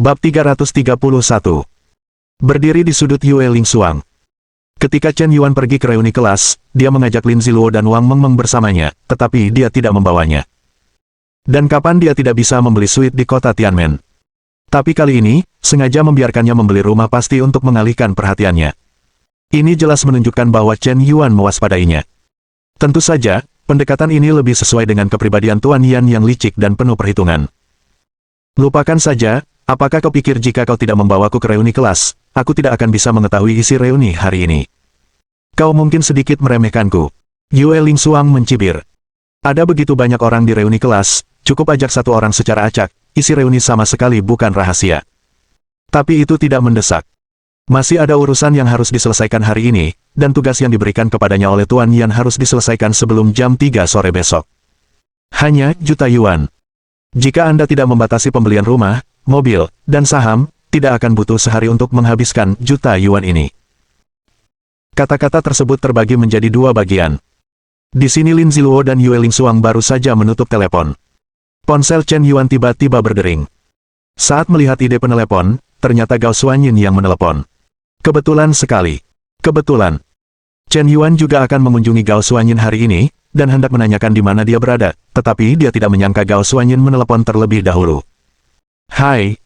Bab 331. Berdiri di sudut Yue Lingsuang. Ketika Chen Yuan pergi ke reuni kelas, dia mengajak Lin Ziluo dan Wang Mengmeng bersamanya, tetapi dia tidak membawanya. Dan kapan dia tidak bisa membeli suite di kota Tianmen? Tapi kali ini, sengaja membiarkannya membeli rumah pasti untuk mengalihkan perhatiannya. Ini jelas menunjukkan bahwa Chen Yuan mewaspadainya. Tentu saja, pendekatan ini lebih sesuai dengan kepribadian Tuan Yan yang licik dan penuh perhitungan. Lupakan saja, apakah kau pikir jika kau tidak membawaku ke reuni kelas, aku tidak akan bisa mengetahui isi reuni hari ini? Kau mungkin sedikit meremehkanku. Yue Lingsuang mencibir. Ada begitu banyak orang di reuni kelas, cukup ajak satu orang secara acak, isi reuni sama sekali bukan rahasia. Tapi itu tidak mendesak. Masih ada urusan yang harus diselesaikan hari ini, dan tugas yang diberikan kepadanya oleh Tuan Yan harus diselesaikan sebelum jam 3 sore besok. Hanya juta yuan. Jika Anda tidak membatasi pembelian rumah, mobil, dan saham, tidak akan butuh sehari untuk menghabiskan juta yuan ini. Kata-kata tersebut terbagi menjadi dua bagian. Di sini Lin Ziluo dan Yue Lingsuang baru saja menutup telepon. Ponsel Chen Yuan tiba-tiba berdering. Saat melihat ide penelepon, ternyata Gao Xuanyin yang menelepon. Kebetulan sekali. Kebetulan. Chen Yuan juga akan mengunjungi Gao Xuanyin hari ini, dan hendak menanyakan di mana dia berada, tetapi dia tidak menyangka Gao Xuanyin menelepon terlebih dahulu. Hai.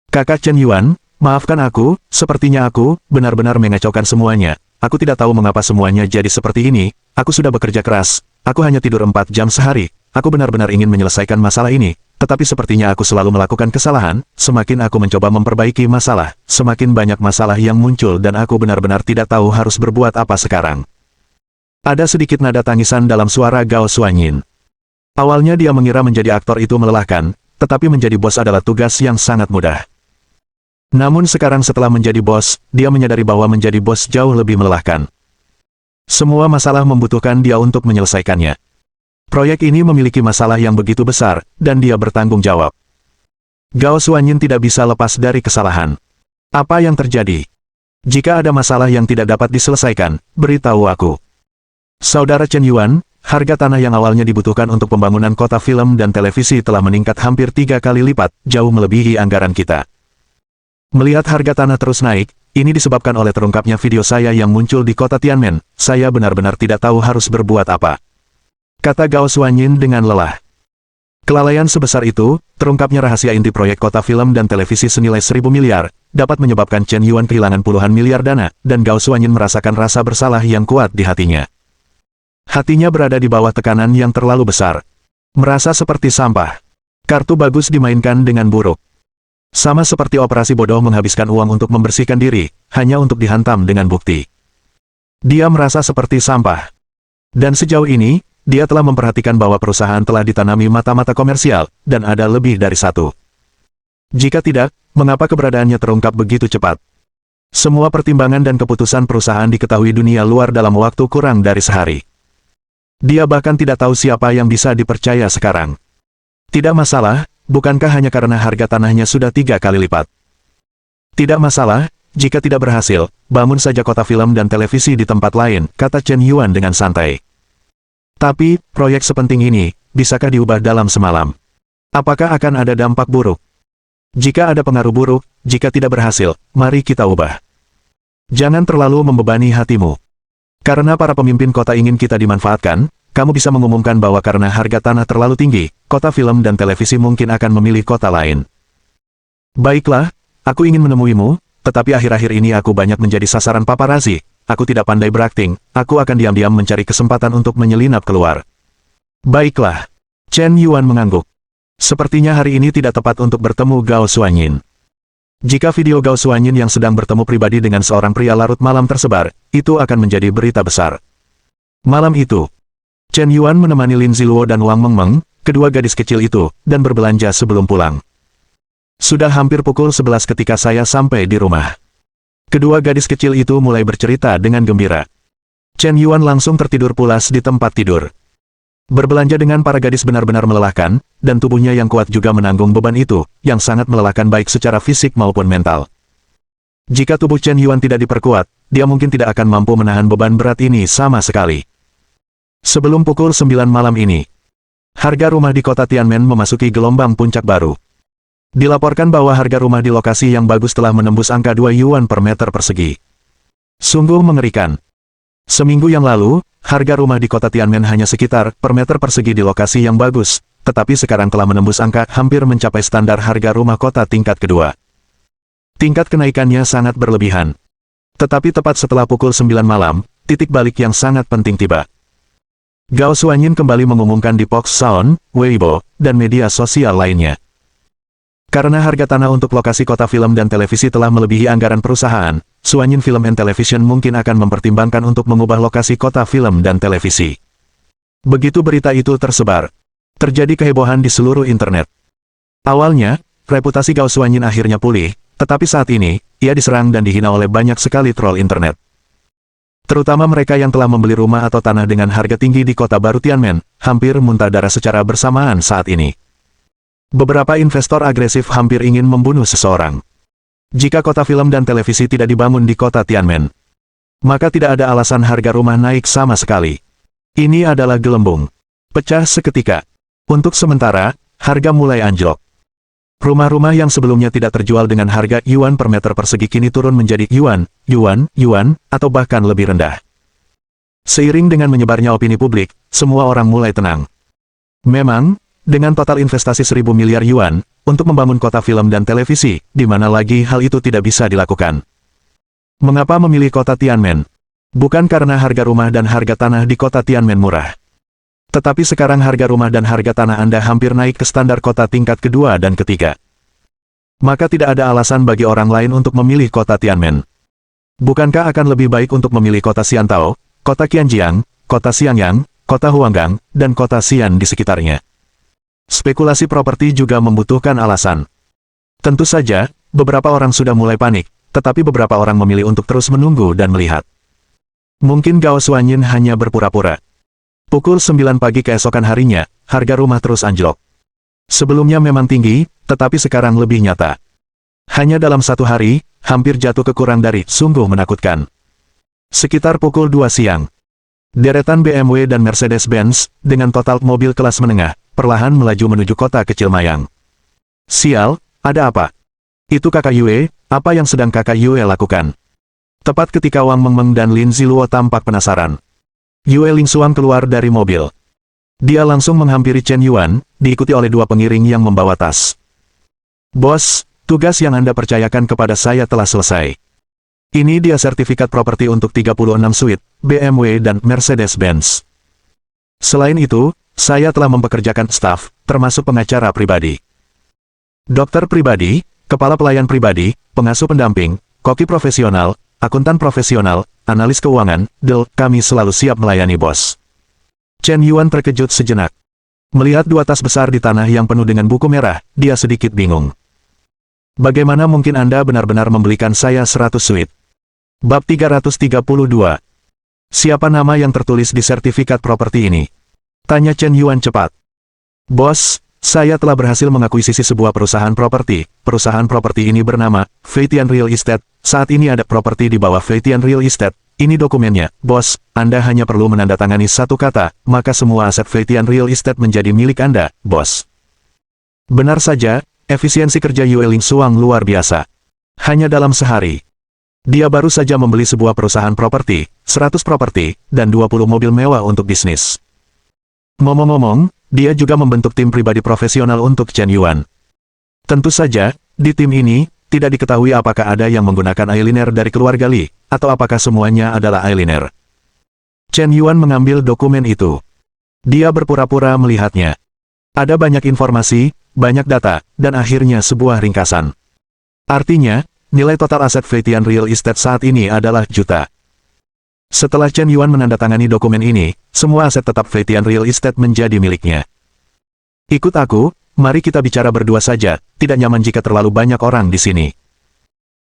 Kakak Chen Yuan, maafkan aku, sepertinya aku benar-benar mengacaukan semuanya. Aku tidak tahu mengapa semuanya jadi seperti ini, aku sudah bekerja keras, aku hanya tidur 4 jam sehari, aku benar-benar ingin menyelesaikan masalah ini, tetapi sepertinya aku selalu melakukan kesalahan, semakin aku mencoba memperbaiki masalah, semakin banyak masalah yang muncul dan aku benar-benar tidak tahu harus berbuat apa sekarang. Ada sedikit nada tangisan dalam suara Gao Xuanyin. Awalnya dia mengira menjadi aktor itu melelahkan, tetapi menjadi bos adalah tugas yang sangat mudah. Namun sekarang setelah menjadi bos, dia menyadari bahwa menjadi bos jauh lebih melelahkan. Semua masalah membutuhkan dia untuk menyelesaikannya. Proyek ini memiliki masalah yang begitu besar, dan dia bertanggung jawab. Gao Xuanyin tidak bisa lepas dari kesalahan. Apa yang terjadi? Jika ada masalah yang tidak dapat diselesaikan, beritahu aku. Saudara Chen Yuan, harga tanah yang awalnya dibutuhkan untuk pembangunan kota film dan televisi telah meningkat hampir 3 kali lipat, jauh melebihi anggaran kita. Melihat harga tanah terus naik, ini disebabkan oleh terungkapnya video saya yang muncul di kota Tianmen, saya benar-benar tidak tahu harus berbuat apa. Kata Gao Xuanyin dengan lelah. Kelalaian sebesar itu, terungkapnya rahasia inti proyek kota film dan televisi senilai 1.000 miliar, dapat menyebabkan Chen Yuan kehilangan puluhan miliar dana, dan Gao Xuanyin merasakan rasa bersalah yang kuat di hatinya. Hatinya berada di bawah tekanan yang terlalu besar. Merasa seperti sampah. Kartu bagus dimainkan dengan buruk. Sama seperti operasi bodoh menghabiskan uang untuk membersihkan diri, hanya untuk dihantam dengan bukti. Dia merasa seperti sampah. Dan sejauh ini, dia telah memperhatikan bahwa perusahaan telah ditanami mata-mata komersial, dan ada lebih dari satu. Jika tidak, mengapa keberadaannya terungkap begitu cepat? Semua pertimbangan dan keputusan perusahaan diketahui dunia luar dalam waktu kurang dari sehari. Dia bahkan tidak tahu siapa yang bisa dipercaya sekarang. Tidak masalah, bukankah hanya karena harga tanahnya sudah 3 kali lipat? Tidak masalah, jika tidak berhasil, bangun saja kota film dan televisi di tempat lain, kata Chen Yuan dengan santai. Tapi, proyek sepenting ini, bisakah diubah dalam semalam? Apakah akan ada dampak buruk? Jika ada pengaruh buruk, jika tidak berhasil, mari kita ubah. Jangan terlalu membebani hatimu. Karena para pemimpin kota ingin kita dimanfaatkan, kamu bisa mengumumkan bahwa karena harga tanah terlalu tinggi, kota film dan televisi mungkin akan memilih kota lain. Baiklah, aku ingin menemuimu, tetapi akhir-akhir ini aku banyak menjadi sasaran paparazi, aku tidak pandai berakting, aku akan diam-diam mencari kesempatan untuk menyelinap keluar. Baiklah. Chen Yuan mengangguk. Sepertinya hari ini tidak tepat untuk bertemu Gao Xuanyin. Jika video Gao Xuanyin yang sedang bertemu pribadi dengan seorang pria larut malam tersebar, itu akan menjadi berita besar. Malam itu, Chen Yuan menemani Lin Ziluo dan Wang Mengmeng, kedua gadis kecil itu, dan berbelanja sebelum pulang. Sudah hampir pukul 11 ketika saya sampai di rumah. Kedua gadis kecil itu mulai bercerita dengan gembira. Chen Yuan langsung tertidur pulas di tempat tidur. Berbelanja dengan para gadis benar-benar melelahkan, dan tubuhnya yang kuat juga menanggung beban itu, yang sangat melelahkan baik secara fisik maupun mental. Jika tubuh Chen Yuan tidak diperkuat, dia mungkin tidak akan mampu menahan beban berat ini sama sekali. Sebelum pukul 9 malam ini, harga rumah di kota Tianmen memasuki gelombang puncak baru. Dilaporkan bahwa harga rumah di lokasi yang bagus telah menembus angka 2 yuan per meter persegi. Sungguh mengerikan. Seminggu yang lalu, harga rumah di kota Tianmen hanya sekitar per meter persegi di lokasi yang bagus, tetapi sekarang telah menembus angka hampir mencapai standar harga rumah kota tingkat kedua. Tingkat kenaikannya sangat berlebihan. Tetapi tepat setelah pukul 9 malam, titik balik yang sangat penting tiba. Gao Xuanyin kembali mengumumkan di Fox Sound, Weibo, dan media sosial lainnya. Karena harga tanah untuk lokasi kota film dan televisi telah melebihi anggaran perusahaan, Xuanyin Film and Television mungkin akan mempertimbangkan untuk mengubah lokasi kota film dan televisi. Begitu berita itu tersebar, terjadi kehebohan di seluruh internet. Awalnya, reputasi Gao Xuanyin akhirnya pulih, tetapi saat ini, ia diserang dan dihina oleh banyak sekali troll internet. Terutama mereka yang telah membeli rumah atau tanah dengan harga tinggi di kota baru Tianmen, hampir muntah darah secara bersamaan saat ini. Beberapa investor agresif hampir ingin membunuh seseorang. Jika kota film dan televisi tidak dibangun di kota Tianmen, maka tidak ada alasan harga rumah naik sama sekali. Ini adalah gelembung. Pecah seketika. Untuk sementara, harga mulai anjlok. Rumah-rumah yang sebelumnya tidak terjual dengan harga yuan per meter persegi kini turun menjadi yuan, atau bahkan lebih rendah. Seiring dengan menyebarnya opini publik, semua orang mulai tenang. Memang, dengan total investasi 1.000 miliar yuan, untuk membangun kota film dan televisi, di mana lagi hal itu tidak bisa dilakukan. Mengapa memilih kota Tianmen? Bukan karena harga rumah dan harga tanah di kota Tianmen murah. Tetapi sekarang harga rumah dan harga tanah Anda hampir naik ke standar kota tingkat kedua dan ketiga. Maka tidak ada alasan bagi orang lain untuk memilih kota Tianmen. Bukankah akan lebih baik untuk memilih kota Xiantao, kota Qianjiang, kota Xiangyang, kota Huanggang, dan kota Xi'an di sekitarnya? Spekulasi properti juga membutuhkan alasan. Tentu saja, beberapa orang sudah mulai panik, tetapi beberapa orang memilih untuk terus menunggu dan melihat. Mungkin Gao Xuanyin hanya berpura-pura. Pukul 9 pagi keesokan harinya, harga rumah terus anjlok. Sebelumnya memang tinggi, tetapi sekarang lebih nyata. Hanya dalam satu hari, hampir jatuh ke kurang dari sungguh menakutkan. Sekitar pukul 2 siang, deretan BMW dan Mercedes-Benz, dengan total mobil kelas menengah, perlahan melaju menuju kota kecil Mayang. Sial, ada apa? Itu kakak Yue, apa yang sedang kakak Yue lakukan? Tepat ketika Wang Mengmeng dan Lin Ziluo tampak penasaran, Yue Lingsuang keluar dari mobil. Dia langsung menghampiri Chen Yuan, diikuti oleh dua pengiring yang membawa tas. Bos, tugas yang Anda percayakan kepada saya telah selesai. Ini dia sertifikat properti untuk 36 suite, BMW dan Mercedes-Benz. Selain itu, saya telah mempekerjakan staf, termasuk pengacara pribadi. Dokter pribadi, kepala pelayan pribadi, pengasuh pendamping, koki profesional, akuntan profesional, analis keuangan, kami selalu siap melayani bos. Chen Yuan terkejut sejenak. Melihat dua tas besar di tanah yang penuh dengan buku merah, dia sedikit bingung. Bagaimana mungkin Anda benar-benar membelikan saya 100 suite? Bab 332. Siapa nama yang tertulis di sertifikat properti ini? Tanya Chen Yuan cepat. Bos, saya telah berhasil mengakuisisi sebuah perusahaan properti. Perusahaan properti ini bernama Feitian Real Estate. Saat ini ada properti di bawah Feitian Real Estate. Ini dokumennya, bos. Anda hanya perlu menandatangani satu kata, maka semua aset Feitian Real Estate menjadi milik Anda, bos. Benar saja, efisiensi kerja Yue Lingsuang luar biasa. Hanya dalam sehari, dia baru saja membeli sebuah perusahaan properti, 100 properti, dan 20 mobil mewah untuk bisnis. Ngomong-ngomong, dia juga membentuk tim pribadi profesional untuk Chen Yuan. Tentu saja, di tim ini, tidak diketahui apakah ada yang menggunakan eyeliner dari keluarga Li, atau apakah semuanya adalah eyeliner. Chen Yuan mengambil dokumen itu. Dia berpura-pura melihatnya. Ada banyak informasi, banyak data, dan akhirnya sebuah ringkasan. Artinya, nilai total aset Feitian Real Estate saat ini adalah juta. Setelah Chen Yuan menandatangani dokumen ini, semua aset tetap Feitian Real Estate menjadi miliknya. Ikut aku, mari kita bicara berdua saja, tidak nyaman jika terlalu banyak orang di sini.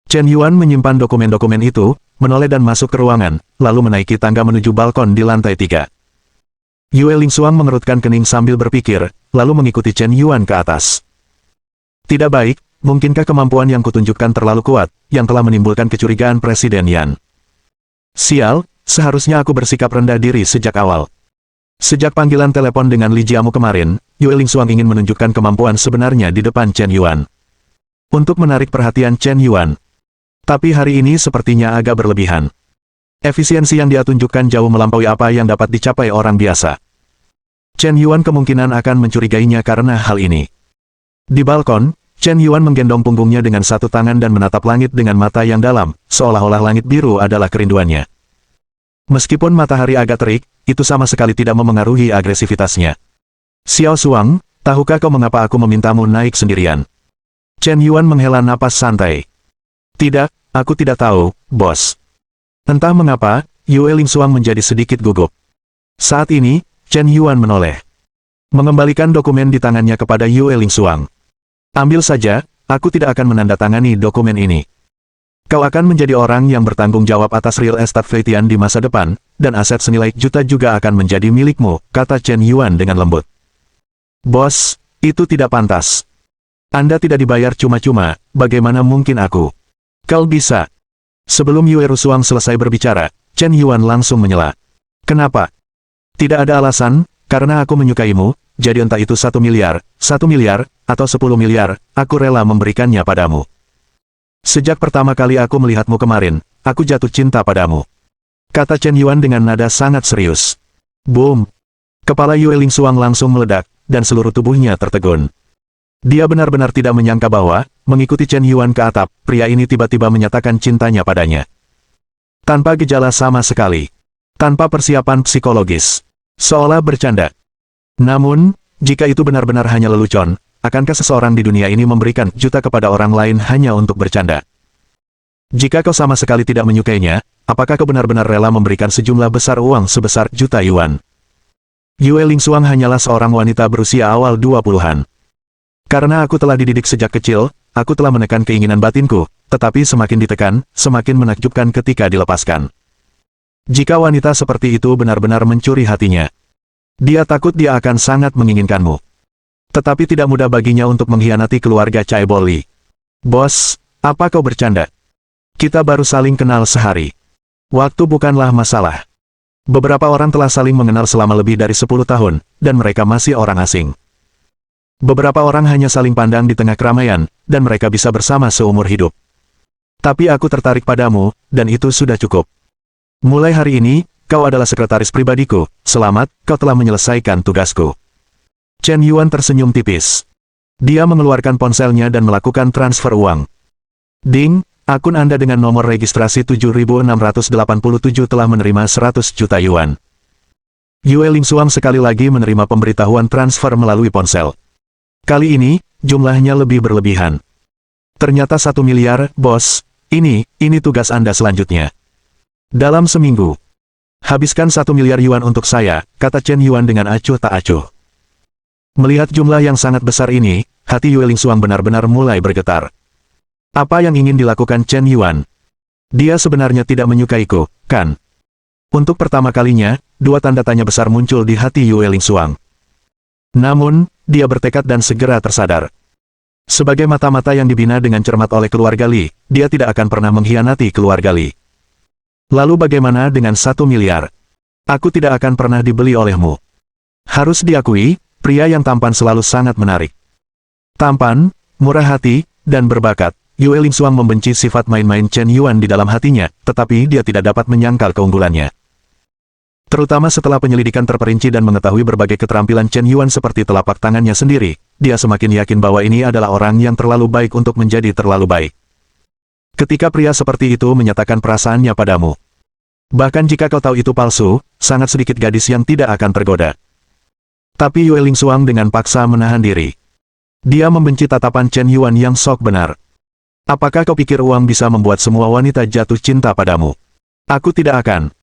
Chen Yuan menyimpan dokumen-dokumen itu, menoleh dan masuk ke ruangan, lalu menaiki tangga menuju balkon di lantai 3. Yue Lingsuang mengerutkan kening sambil berpikir, lalu mengikuti Chen Yuan ke atas. Tidak baik, mungkinkah kemampuan yang kutunjukkan terlalu kuat, yang telah menimbulkan kecurigaan Presiden Yan? Sial, seharusnya aku bersikap rendah diri sejak awal. Sejak panggilan telepon dengan Li Jiamu kemarin, Yue Lingsuang ingin menunjukkan kemampuan sebenarnya di depan Chen Yuan. untuk menarik perhatian Chen Yuan. Tapi hari ini sepertinya agak berlebihan. Efisiensi yang dia tunjukkan jauh melampaui apa yang dapat dicapai orang biasa. Chen Yuan kemungkinan akan mencurigainya karena hal ini. Di balkon, Chen Yuan menggendong punggungnya dengan satu tangan dan menatap langit dengan mata yang dalam, seolah-olah langit biru adalah kerinduannya. Meskipun matahari agak terik, itu sama sekali tidak memengaruhi agresivitasnya. Xiao Suang, tahukah kau mengapa aku memintamu naik sendirian? Chen Yuan menghela napas santai. Tidak, aku tidak tahu, bos. Entah mengapa, Yue Lingsuang menjadi sedikit gugup. Saat ini, Chen Yuan menoleh. Mengembalikan dokumen di tangannya kepada Yue Lingsuang. Ambil saja, aku tidak akan menandatangani dokumen ini. Kau akan menjadi orang yang bertanggung jawab atas real estate Feitian di masa depan, dan aset senilai juta juga akan menjadi milikmu, kata Chen Yuan dengan lembut. Bos, itu tidak pantas. Anda tidak dibayar cuma-cuma, bagaimana mungkin aku? Kau bisa. Sebelum Yue Rusuang selesai berbicara, Chen Yuan langsung menyela. Kenapa? Tidak ada alasan, karena aku menyukaimu, jadi entah itu 1 miliar, 1 miliar, atau 10 miliar, aku rela memberikannya padamu. Sejak pertama kali aku melihatmu kemarin, aku jatuh cinta padamu. Kata Chen Yuan dengan nada sangat serius. Boom! Kepala Yue Lingsuang langsung meledak, dan seluruh tubuhnya tertegun. Dia benar-benar tidak menyangka bahwa, mengikuti Chen Yuan ke atap, pria ini tiba-tiba menyatakan cintanya padanya. Tanpa gejala sama sekali. Tanpa persiapan psikologis. Seolah bercanda. Namun, jika itu benar-benar hanya lelucon, akankah seseorang di dunia ini memberikan juta kepada orang lain hanya untuk bercanda? Jika kau sama sekali tidak menyukainya, apakah kau benar-benar rela memberikan sejumlah besar uang sebesar juta yuan? Yue Lingsuang hanyalah seorang wanita berusia awal 20-an. Karena aku telah dididik sejak kecil, aku telah menekan keinginan batinku, tetapi semakin ditekan, semakin menakjubkan ketika dilepaskan. Jika wanita seperti itu benar-benar mencuri hatinya, dia takut dia akan sangat menginginkanmu. Tetapi tidak mudah baginya untuk mengkhianati keluarga Chaebol Li. Bos, apa kau bercanda? Kita baru saling kenal sehari. Waktu bukanlah masalah. Beberapa orang telah saling mengenal selama lebih dari 10 tahun, dan mereka masih orang asing. Beberapa orang hanya saling pandang di tengah keramaian, dan mereka bisa bersama seumur hidup. Tapi aku tertarik padamu, dan itu sudah cukup. Mulai hari ini, kau adalah sekretaris pribadiku, selamat, kau telah menyelesaikan tugasku. Chen Yuan tersenyum tipis. Dia mengeluarkan ponselnya dan melakukan transfer uang. Ding, akun Anda dengan nomor registrasi 7687 telah menerima 100 juta yuan. Yue Lingsuang sekali lagi menerima pemberitahuan transfer melalui ponsel. Kali ini, jumlahnya lebih berlebihan. Ternyata 1 miliar, bos, ini tugas Anda selanjutnya. Dalam seminggu, habiskan 1 miliar yuan untuk saya, kata Chen Yuan dengan acuh tak acuh. Melihat jumlah yang sangat besar ini, hati Yue Lingsuang benar-benar mulai bergetar. Apa yang ingin dilakukan Chen Yuan? Dia sebenarnya tidak menyukaiku, kan? Untuk pertama kalinya, dua tanda tanya besar muncul di hati Yue Lingsuang. Namun, dia bertekad dan segera tersadar. Sebagai mata-mata yang dibina dengan cermat oleh keluarga Li, dia tidak akan pernah mengkhianati keluarga Li. Lalu bagaimana dengan 1 miliar? Aku tidak akan pernah dibeli olehmu. Harus diakui, pria yang tampan selalu sangat menarik. Tampan, murah hati, dan berbakat, Yue Lingsuang membenci sifat main-main Chen Yuan di dalam hatinya, tetapi dia tidak dapat menyangkal keunggulannya. Terutama setelah penyelidikan terperinci dan mengetahui berbagai keterampilan Chen Yuan seperti telapak tangannya sendiri, dia semakin yakin bahwa ini adalah orang yang terlalu baik untuk menjadi terlalu baik. Ketika pria seperti itu menyatakan perasaannya padamu. Bahkan jika kau tahu itu palsu, sangat sedikit gadis yang tidak akan tergoda. Tapi Yue Lingsuang dengan paksa menahan diri. Dia membenci tatapan Chen Yuan yang sok benar. Apakah kau pikir uang bisa membuat semua wanita jatuh cinta padamu? Aku tidak akan.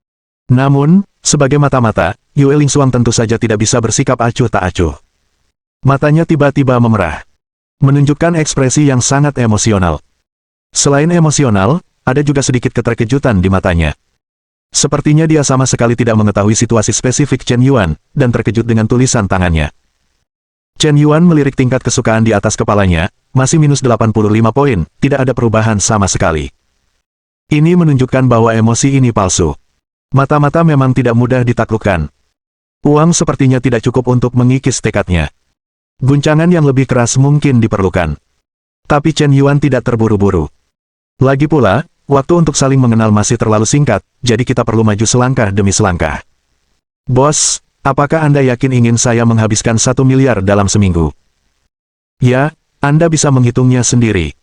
Namun, sebagai mata-mata, Yue Lingsuang tentu saja tidak bisa bersikap acuh tak acuh. Matanya tiba-tiba memerah. Menunjukkan ekspresi yang sangat emosional. Selain emosional, ada juga sedikit keterkejutan di matanya. Sepertinya dia sama sekali tidak mengetahui situasi spesifik Chen Yuan, dan terkejut dengan tulisan tangannya. Chen Yuan melirik tingkat kesukaan di atas kepalanya, masih minus 85 poin, tidak ada perubahan sama sekali. Ini menunjukkan bahwa emosi ini palsu. Mata-mata memang tidak mudah ditaklukkan. Uang sepertinya tidak cukup untuk mengikis tekadnya. Guncangan yang lebih keras mungkin diperlukan. Tapi Chen Yuan tidak terburu-buru. Lagi pula, waktu untuk saling mengenal masih terlalu singkat, jadi kita perlu maju selangkah demi selangkah. Bos, apakah Anda yakin ingin saya menghabiskan 1 miliar dalam seminggu? Ya, Anda bisa menghitungnya sendiri.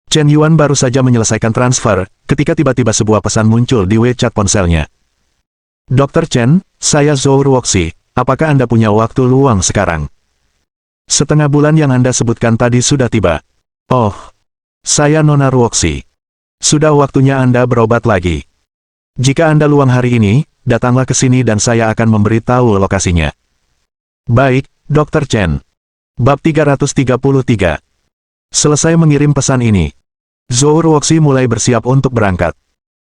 Chen Yuan baru saja menyelesaikan transfer, ketika tiba-tiba sebuah pesan muncul di WeChat ponselnya. Dr. Chen, saya Zhou Ruoxi, apakah Anda punya waktu luang sekarang? Setengah bulan yang Anda sebutkan tadi sudah tiba. Oh, saya Nona Ruoxi. Sudah waktunya Anda berobat lagi. Jika Anda luang hari ini, datanglah ke sini dan saya akan memberitahu lokasinya. Baik, Dr. Chen. Bab 333. Selesai mengirim pesan ini, Zhou Ruoxi mulai bersiap untuk berangkat.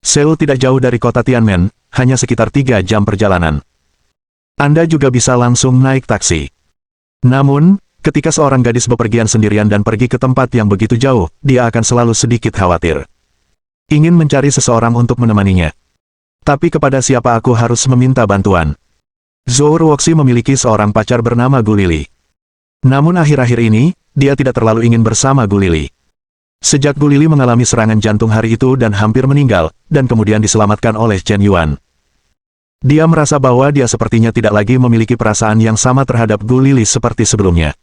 Seoul tidak jauh dari kota Tianmen, hanya sekitar 3 jam perjalanan. Anda juga bisa langsung naik taksi. Namun, ketika seorang gadis bepergian sendirian dan pergi ke tempat yang begitu jauh, dia akan selalu sedikit khawatir. Ingin mencari seseorang untuk menemaninya. Tapi kepada siapa aku harus meminta bantuan? Zhou Ruoxi memiliki seorang pacar bernama Gu Lili. Namun akhir-akhir ini, dia tidak terlalu ingin bersama Gu Lili. Sejak Gu Lili mengalami serangan jantung hari itu dan hampir meninggal, dan kemudian diselamatkan oleh Chen Yuan. Dia merasa bahwa dia sepertinya tidak lagi memiliki perasaan yang sama terhadap Gu Lili seperti sebelumnya.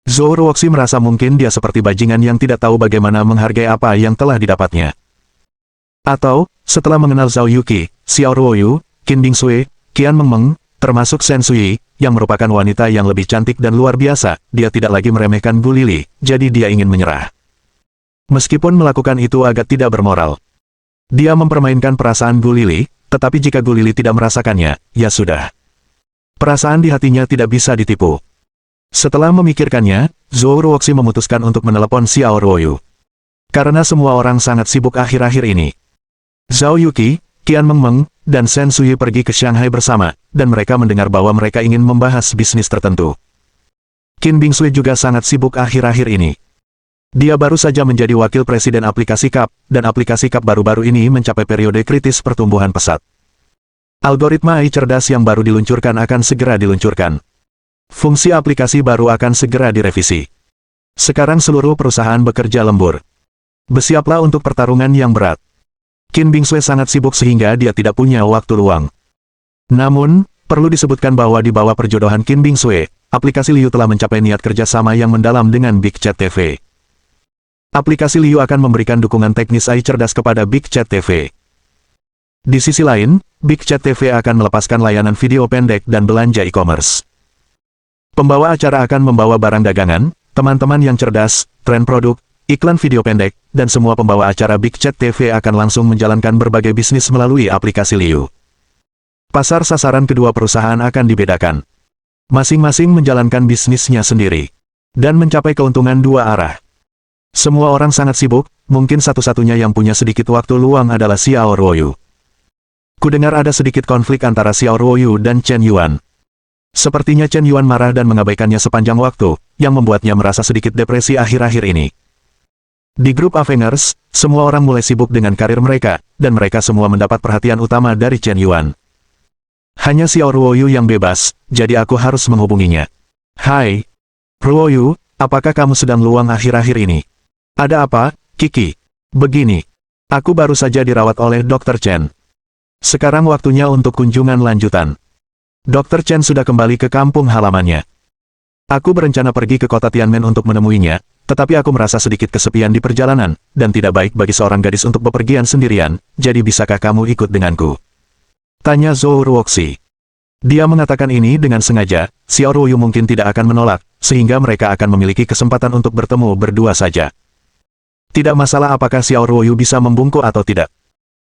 Zhou Ruoxi merasa mungkin dia seperti bajingan yang tidak tahu bagaimana menghargai apa yang telah didapatnya. Atau, setelah mengenal Zhao Yuqi, Xiao Ruoyu, Qin Bingsui, Qian Mengmeng, termasuk Shen Sui, yang merupakan wanita yang lebih cantik dan luar biasa, dia tidak lagi meremehkan Gu Lili, jadi dia ingin menyerah. Meskipun melakukan itu agak tidak bermoral. Dia mempermainkan perasaan Gu Lili, tetapi jika Gu Lili tidak merasakannya, ya sudah. Perasaan di hatinya tidak bisa ditipu. Setelah memikirkannya, Zhou Ruoxi memutuskan untuk menelepon Xiao Ruoyu. Karena semua orang sangat sibuk akhir-akhir ini. Zhao Yuqi, Qian Mengmeng, dan Shen Sui pergi ke Shanghai bersama, dan mereka mendengar bahwa mereka ingin membahas bisnis tertentu. Qin Bingsui juga sangat sibuk akhir-akhir ini. Dia baru saja menjadi wakil presiden aplikasi CAP, dan aplikasi CAP baru-baru ini mencapai periode kritis pertumbuhan pesat. Algoritma AI cerdas yang baru diluncurkan akan segera diluncurkan. Fungsi aplikasi baru akan segera direvisi. Sekarang seluruh perusahaan bekerja lembur. Bersiaplah untuk pertarungan yang berat. Qin Bingsui sangat sibuk sehingga dia tidak punya waktu luang. Namun, perlu disebutkan bahwa di bawah perjodohan Qin Bingsui, aplikasi Liu telah mencapai niat kerjasama yang mendalam dengan Big Chat TV. Aplikasi Liu akan memberikan dukungan teknis AI cerdas kepada Big Chat TV. Di sisi lain, Big Chat TV akan melepaskan layanan video pendek dan belanja e-commerce. Pembawa acara akan membawa barang dagangan, teman-teman yang cerdas, tren produk, iklan video pendek, dan semua pembawa acara Big Chat TV akan langsung menjalankan berbagai bisnis melalui aplikasi Liu. Pasar sasaran kedua perusahaan akan dibedakan. Masing-masing menjalankan bisnisnya sendiri. Dan mencapai keuntungan dua arah. Semua orang sangat sibuk, mungkin satu-satunya yang punya sedikit waktu luang adalah Xiao Ruoyu. Kudengar ada sedikit konflik antara Xiao Ruoyu dan Chen Yuan. Sepertinya Chen Yuan marah dan mengabaikannya sepanjang waktu, yang membuatnya merasa sedikit depresi akhir-akhir ini. Di grup Avengers, semua orang mulai sibuk dengan karir mereka, dan mereka semua mendapat perhatian utama dari Chen Yuan. Hanya Xiao Ruoyu yang bebas, jadi aku harus menghubunginya. Hai, Ruoyu, apakah kamu sedang luang akhir-akhir ini? Ada apa, Kiki? Begini, aku baru saja dirawat oleh Dr. Chen. Sekarang waktunya untuk kunjungan lanjutan. Dr. Chen sudah kembali ke kampung halamannya. Aku berencana pergi ke kota Tianmen untuk menemuinya, tetapi aku merasa sedikit kesepian di perjalanan, dan tidak baik bagi seorang gadis untuk bepergian sendirian, jadi bisakah kamu ikut denganku? Tanya Zhou Ruoxi. Dia mengatakan ini dengan sengaja, Xiao Ruoyu mungkin tidak akan menolak, sehingga mereka akan memiliki kesempatan untuk bertemu berdua saja. Tidak masalah apakah Xiao Ruoyu bisa membungkuk atau tidak.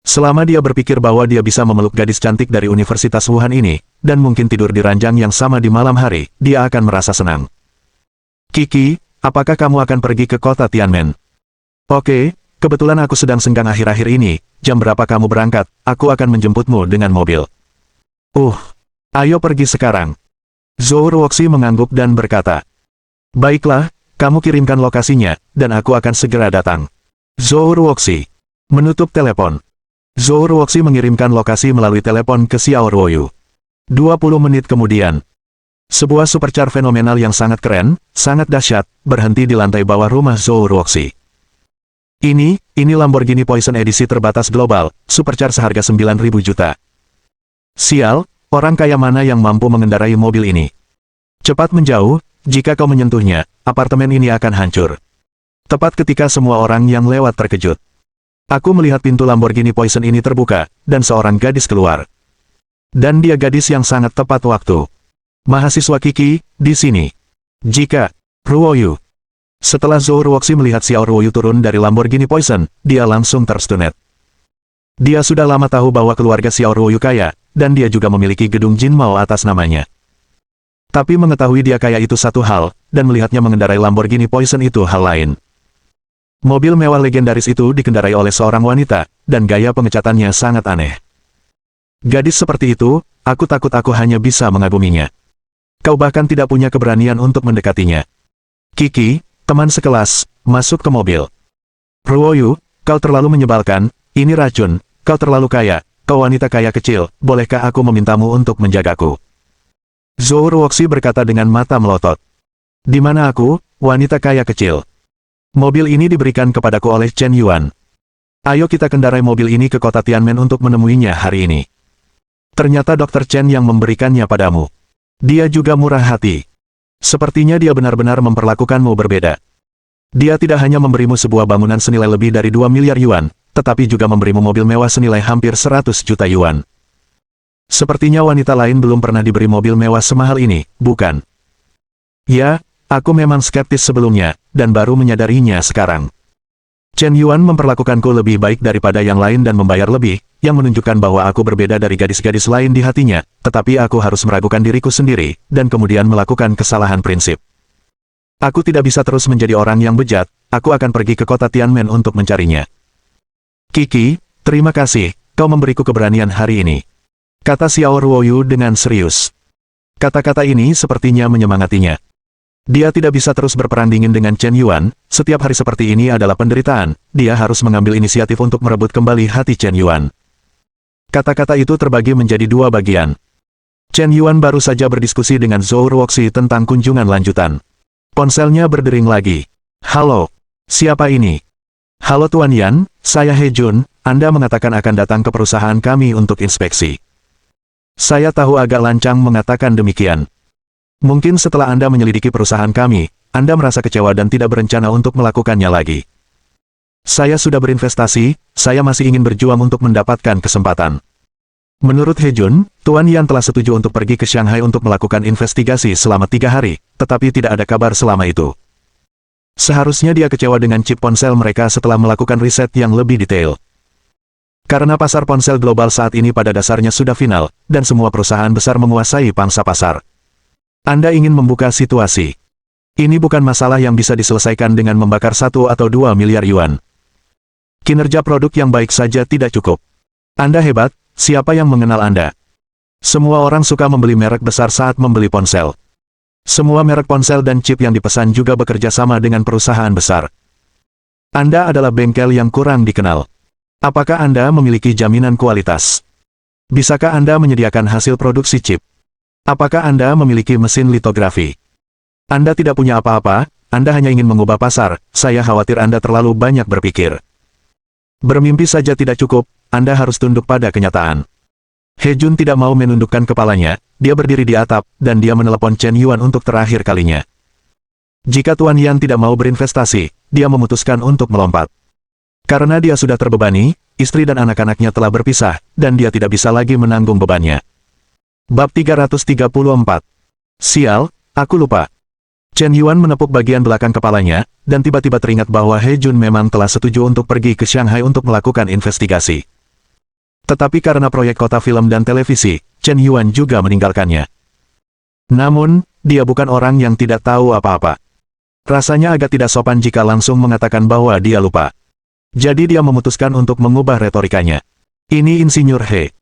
Selama dia berpikir bahwa dia bisa memeluk gadis cantik dari Universitas Wuhan ini, dan mungkin tidur di ranjang yang sama di malam hari, dia akan merasa senang. Kiki, apakah kamu akan pergi ke kota Tianmen? Oke, kebetulan aku sedang senggang akhir-akhir ini, jam berapa kamu berangkat, aku akan menjemputmu dengan mobil. Ayo pergi sekarang. Zhou Ruoxi mengangguk dan berkata, baiklah, kamu kirimkan lokasinya, dan aku akan segera datang. Zhou Ruoxi menutup telepon. Zhou Ruoxi mengirimkan lokasi melalui telepon ke Xiao Ruoyu. 20 menit kemudian, Sebuah supercar fenomenal yang sangat keren, sangat dahsyat, berhenti di lantai bawah rumah Zhou Ruoxi. Ini Lamborghini Poison edisi terbatas global, supercar seharga 9.000 juta. Sial, orang kaya mana yang mampu mengendarai mobil ini? Cepat menjauh, jika kau menyentuhnya, apartemen ini akan hancur. Tepat ketika semua orang yang lewat terkejut. Aku melihat pintu Lamborghini Poison ini terbuka, dan seorang gadis keluar. Dan dia gadis yang sangat tepat waktu. Mahasiswa Kiki, di sini. Jika, Ruoyu. Setelah Zhou Ruoxi melihat Xiao Ruoyu turun dari Lamborghini Poison, dia langsung terstunet. Dia sudah lama tahu bahwa keluarga Xiao Ruoyu kaya, dan dia juga memiliki gedung Jinmao atas namanya. Tapi mengetahui dia kaya itu satu hal, dan melihatnya mengendarai Lamborghini Poison itu hal lain. Mobil mewah legendaris itu dikendarai oleh seorang wanita, dan gaya pengecatannya sangat aneh. Gadis seperti itu, aku takut aku hanya bisa mengaguminya. Kau bahkan tidak punya keberanian untuk mendekatinya. Kiki, teman sekelas, masuk ke mobil. Ruoyu, kau terlalu menyebalkan, ini racun, kau terlalu kaya, kau wanita kaya kecil, bolehkah aku memintamu untuk menjagaku? Zhou Ruoxi berkata dengan mata melotot. Di mana aku, wanita kaya kecil? Mobil ini diberikan kepadaku oleh Chen Yuan. Ayo kita kendarai mobil ini ke kota Tianmen untuk menemuinya hari ini. Ternyata Dr. Chen yang memberikannya padamu. Dia juga murah hati. Sepertinya dia benar-benar memperlakukanmu berbeda. Dia tidak hanya memberimu sebuah bangunan senilai lebih dari 2 miliar yuan, tetapi juga memberimu mobil mewah senilai hampir 100 juta yuan. Sepertinya wanita lain belum pernah diberi mobil mewah semahal ini, bukan? Ya, aku memang skeptis sebelumnya, dan baru menyadarinya sekarang. Chen Yuan memperlakukanku lebih baik daripada yang lain dan membayar lebih, yang menunjukkan bahwa aku berbeda dari gadis-gadis lain di hatinya, tetapi aku harus meragukan diriku sendiri, dan kemudian melakukan kesalahan prinsip. Aku tidak bisa terus menjadi orang yang bejat, aku akan pergi ke kota Tianmen untuk mencarinya. Kiki, terima kasih, kau memberiku keberanian hari ini. Kata Xiao Ruoyu dengan serius. Kata-kata ini sepertinya menyemangatinya. Dia tidak bisa terus berperang dingin dengan Chen Yuan, setiap hari seperti ini adalah penderitaan, dia harus mengambil inisiatif untuk merebut kembali hati Chen Yuan. Kata-kata itu terbagi menjadi dua bagian. Chen Yuan baru saja berdiskusi dengan Zhou Ruoxi tentang kunjungan lanjutan. Ponselnya berdering lagi. Halo, siapa ini? Halo Tuan Yan, saya He Jun, Anda mengatakan akan datang ke perusahaan kami untuk inspeksi. Saya tahu agak lancang mengatakan demikian. Mungkin setelah Anda menyelidiki perusahaan kami, Anda merasa kecewa dan tidak berencana untuk melakukannya lagi. Saya sudah berinvestasi, saya masih ingin berjuang untuk mendapatkan kesempatan. Menurut He Jun, Tuan Yan telah setuju untuk pergi ke Shanghai untuk melakukan investigasi selama 3 hari, tetapi tidak ada kabar selama itu. Seharusnya dia kecewa dengan chip ponsel mereka setelah melakukan riset yang lebih detail. Karena pasar ponsel global saat ini pada dasarnya sudah final, dan semua perusahaan besar menguasai pangsa pasar. Anda ingin membuka situasi. Ini bukan masalah yang bisa diselesaikan dengan membakar 1 atau 2 miliar yuan. Kinerja produk yang baik saja tidak cukup. Anda hebat, siapa yang mengenal Anda? Semua orang suka membeli merek besar saat membeli ponsel. Semua merek ponsel dan chip yang dipesan juga bekerja sama dengan perusahaan besar. Anda adalah bengkel yang kurang dikenal. Apakah Anda memiliki jaminan kualitas? Bisakah Anda menyediakan hasil produksi chip? Apakah Anda memiliki mesin litografi? Anda tidak punya apa-apa, Anda hanya ingin mengubah pasar, saya khawatir Anda terlalu banyak berpikir. Bermimpi saja tidak cukup, Anda harus tunduk pada kenyataan. He Jun tidak mau menundukkan kepalanya, dia berdiri di atap, dan dia menelepon Chen Yuan untuk terakhir kalinya. Jika Tuan Yan tidak mau berinvestasi, dia memutuskan untuk melompat. Karena dia sudah terbebani, istri dan anak-anaknya telah berpisah, dan dia tidak bisa lagi menanggung bebannya. Bab 334. Sial, aku lupa. Chen Yuan menepuk bagian belakang kepalanya, dan tiba-tiba teringat bahwa He Jun memang telah setuju untuk pergi ke Shanghai untuk melakukan investigasi. Tetapi karena proyek kota film dan televisi, Chen Yuan juga meninggalkannya. Namun, dia bukan orang yang tidak tahu apa-apa. Rasanya agak tidak sopan jika langsung mengatakan bahwa dia lupa. Jadi dia memutuskan untuk mengubah retorikanya. Ini Insinyur He.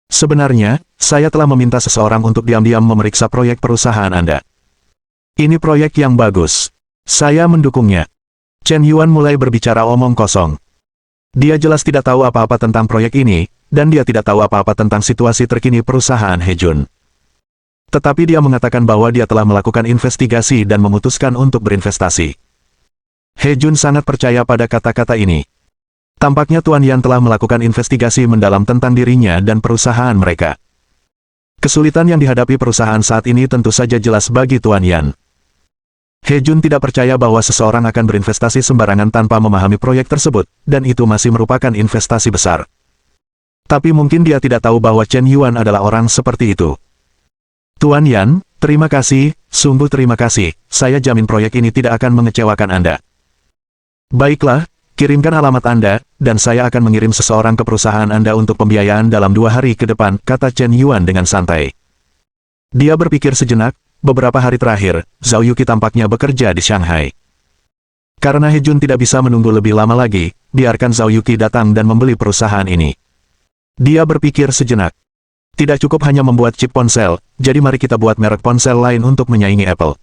Sebenarnya, saya telah meminta seseorang untuk diam-diam memeriksa proyek perusahaan Anda. Ini proyek yang bagus. Saya mendukungnya. Chen Yuan mulai berbicara omong kosong. Dia jelas tidak tahu apa-apa tentang proyek ini, dan dia tidak tahu apa-apa tentang situasi terkini perusahaan He Jun. Tetapi dia mengatakan bahwa dia telah melakukan investigasi dan memutuskan untuk berinvestasi. He Jun sangat percaya pada kata-kata ini. Tampaknya Tuan Yan telah melakukan investigasi mendalam tentang dirinya dan perusahaan mereka. Kesulitan yang dihadapi perusahaan saat ini tentu saja jelas bagi Tuan Yan. He Jun tidak percaya bahwa seseorang akan berinvestasi sembarangan tanpa memahami proyek tersebut, dan itu masih merupakan investasi besar. Tapi mungkin dia tidak tahu bahwa Chen Yuan adalah orang seperti itu. Tuan Yan, terima kasih, sungguh terima kasih, saya jamin proyek ini tidak akan mengecewakan Anda. Baiklah, kirimkan alamat Anda, dan saya akan mengirim seseorang ke perusahaan Anda untuk pembiayaan dalam 2 hari ke depan, kata Chen Yuan dengan santai. Dia berpikir sejenak, beberapa hari terakhir, Zhao Yuqi tampaknya bekerja di Shanghai. Karena He Jun tidak bisa menunggu lebih lama lagi, biarkan Zhao Yuqi datang dan membeli perusahaan ini. Dia berpikir sejenak. Tidak cukup hanya membuat chip ponsel, jadi mari kita buat merek ponsel lain untuk menyaingi Apple.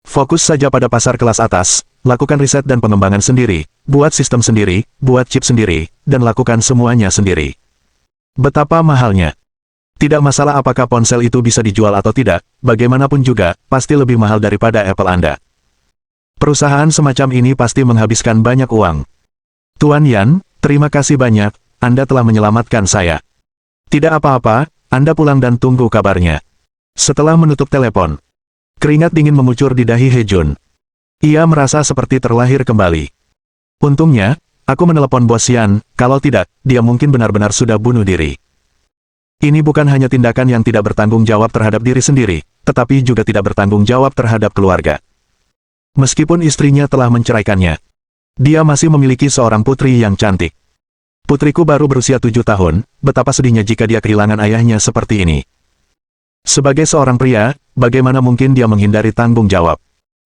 Fokus saja pada pasar kelas atas, lakukan riset dan pengembangan sendiri, buat sistem sendiri, buat chip sendiri, dan lakukan semuanya sendiri. Betapa mahalnya. Tidak masalah apakah ponsel itu bisa dijual atau tidak, bagaimanapun juga, pasti lebih mahal daripada Apple Anda. Perusahaan semacam ini pasti menghabiskan banyak uang. Tuan Yan, terima kasih banyak, Anda telah menyelamatkan saya. Tidak apa-apa, Anda pulang dan tunggu kabarnya. Setelah menutup telepon, keringat dingin memucur di dahi He Jun. Ia merasa seperti terlahir kembali. Untungnya, aku menelepon Bos Yan, kalau tidak, dia mungkin benar-benar sudah bunuh diri. Ini bukan hanya tindakan yang tidak bertanggung jawab terhadap diri sendiri, tetapi juga tidak bertanggung jawab terhadap keluarga. Meskipun istrinya telah menceraikannya, dia masih memiliki seorang putri yang cantik. Putriku baru berusia 7 tahun, betapa sedihnya jika dia kehilangan ayahnya seperti ini. Sebagai seorang pria, bagaimana mungkin dia menghindari tanggung jawab?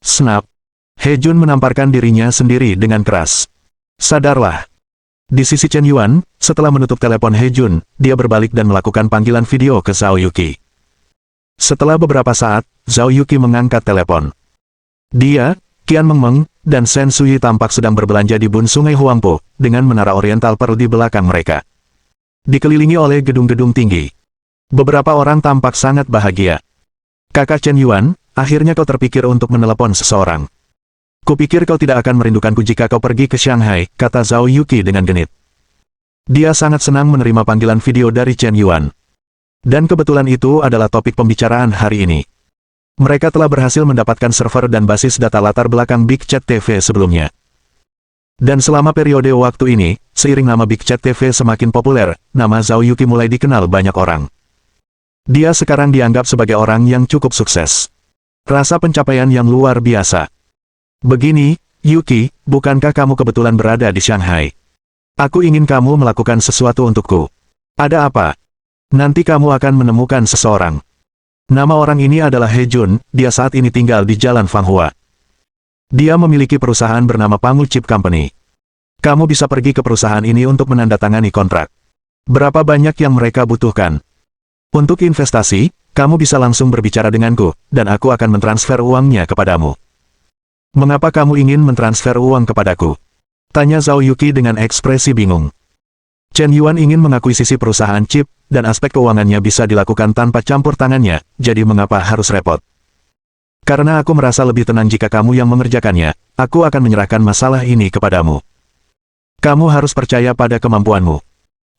Snap. He Jun menamparkan dirinya sendiri dengan keras. Sadarlah. Di sisi Chen Yuan, setelah menutup telepon He Jun, dia berbalik dan melakukan panggilan video ke Zhao Yuqi. Setelah beberapa saat, Zhao Yuqi mengangkat telepon. Dia, Qian Mengmeng, dan Shen Sui tampak sedang berbelanja di bun Sungai Huangpo, dengan menara Oriental Pearl di belakang mereka. Dikelilingi oleh gedung-gedung tinggi. Beberapa orang tampak sangat bahagia. Kakak Chen Yuan, akhirnya kau terpikir untuk menelepon seseorang. Kupikir kau tidak akan merindukanku jika kau pergi ke Shanghai, kata Zhao Yuqi dengan genit. Dia sangat senang menerima panggilan video dari Chen Yuan. Dan kebetulan itu adalah topik pembicaraan hari ini. Mereka telah berhasil mendapatkan server dan basis data latar belakang Big Chat TV sebelumnya. Dan selama periode waktu ini, seiring nama Big Chat TV semakin populer, nama Zhao Yuqi mulai dikenal banyak orang. Dia sekarang dianggap sebagai orang yang cukup sukses. Rasa pencapaian yang luar biasa. Begini, Yuqi, bukankah kamu kebetulan berada di Shanghai? Aku ingin kamu melakukan sesuatu untukku. Ada apa? Nanti kamu akan menemukan seseorang. Nama orang ini adalah He Jun, dia saat ini tinggal di Jalan Fanghua. Dia memiliki perusahaan bernama Pangu Chip Company. Kamu bisa pergi ke perusahaan ini untuk menandatangani kontrak. Berapa banyak yang mereka butuhkan? Untuk investasi, kamu bisa langsung berbicara denganku, dan aku akan mentransfer uangnya kepadamu. Mengapa kamu ingin mentransfer uang kepadaku? Tanya Zhao Yuqi dengan ekspresi bingung. Chen Yuan ingin mengakuisisi perusahaan chip, dan aspek keuangannya bisa dilakukan tanpa campur tangannya, jadi mengapa harus repot? Karena aku merasa lebih tenang jika kamu yang mengerjakannya, aku akan menyerahkan masalah ini kepadamu. Kamu harus percaya pada kemampuanmu.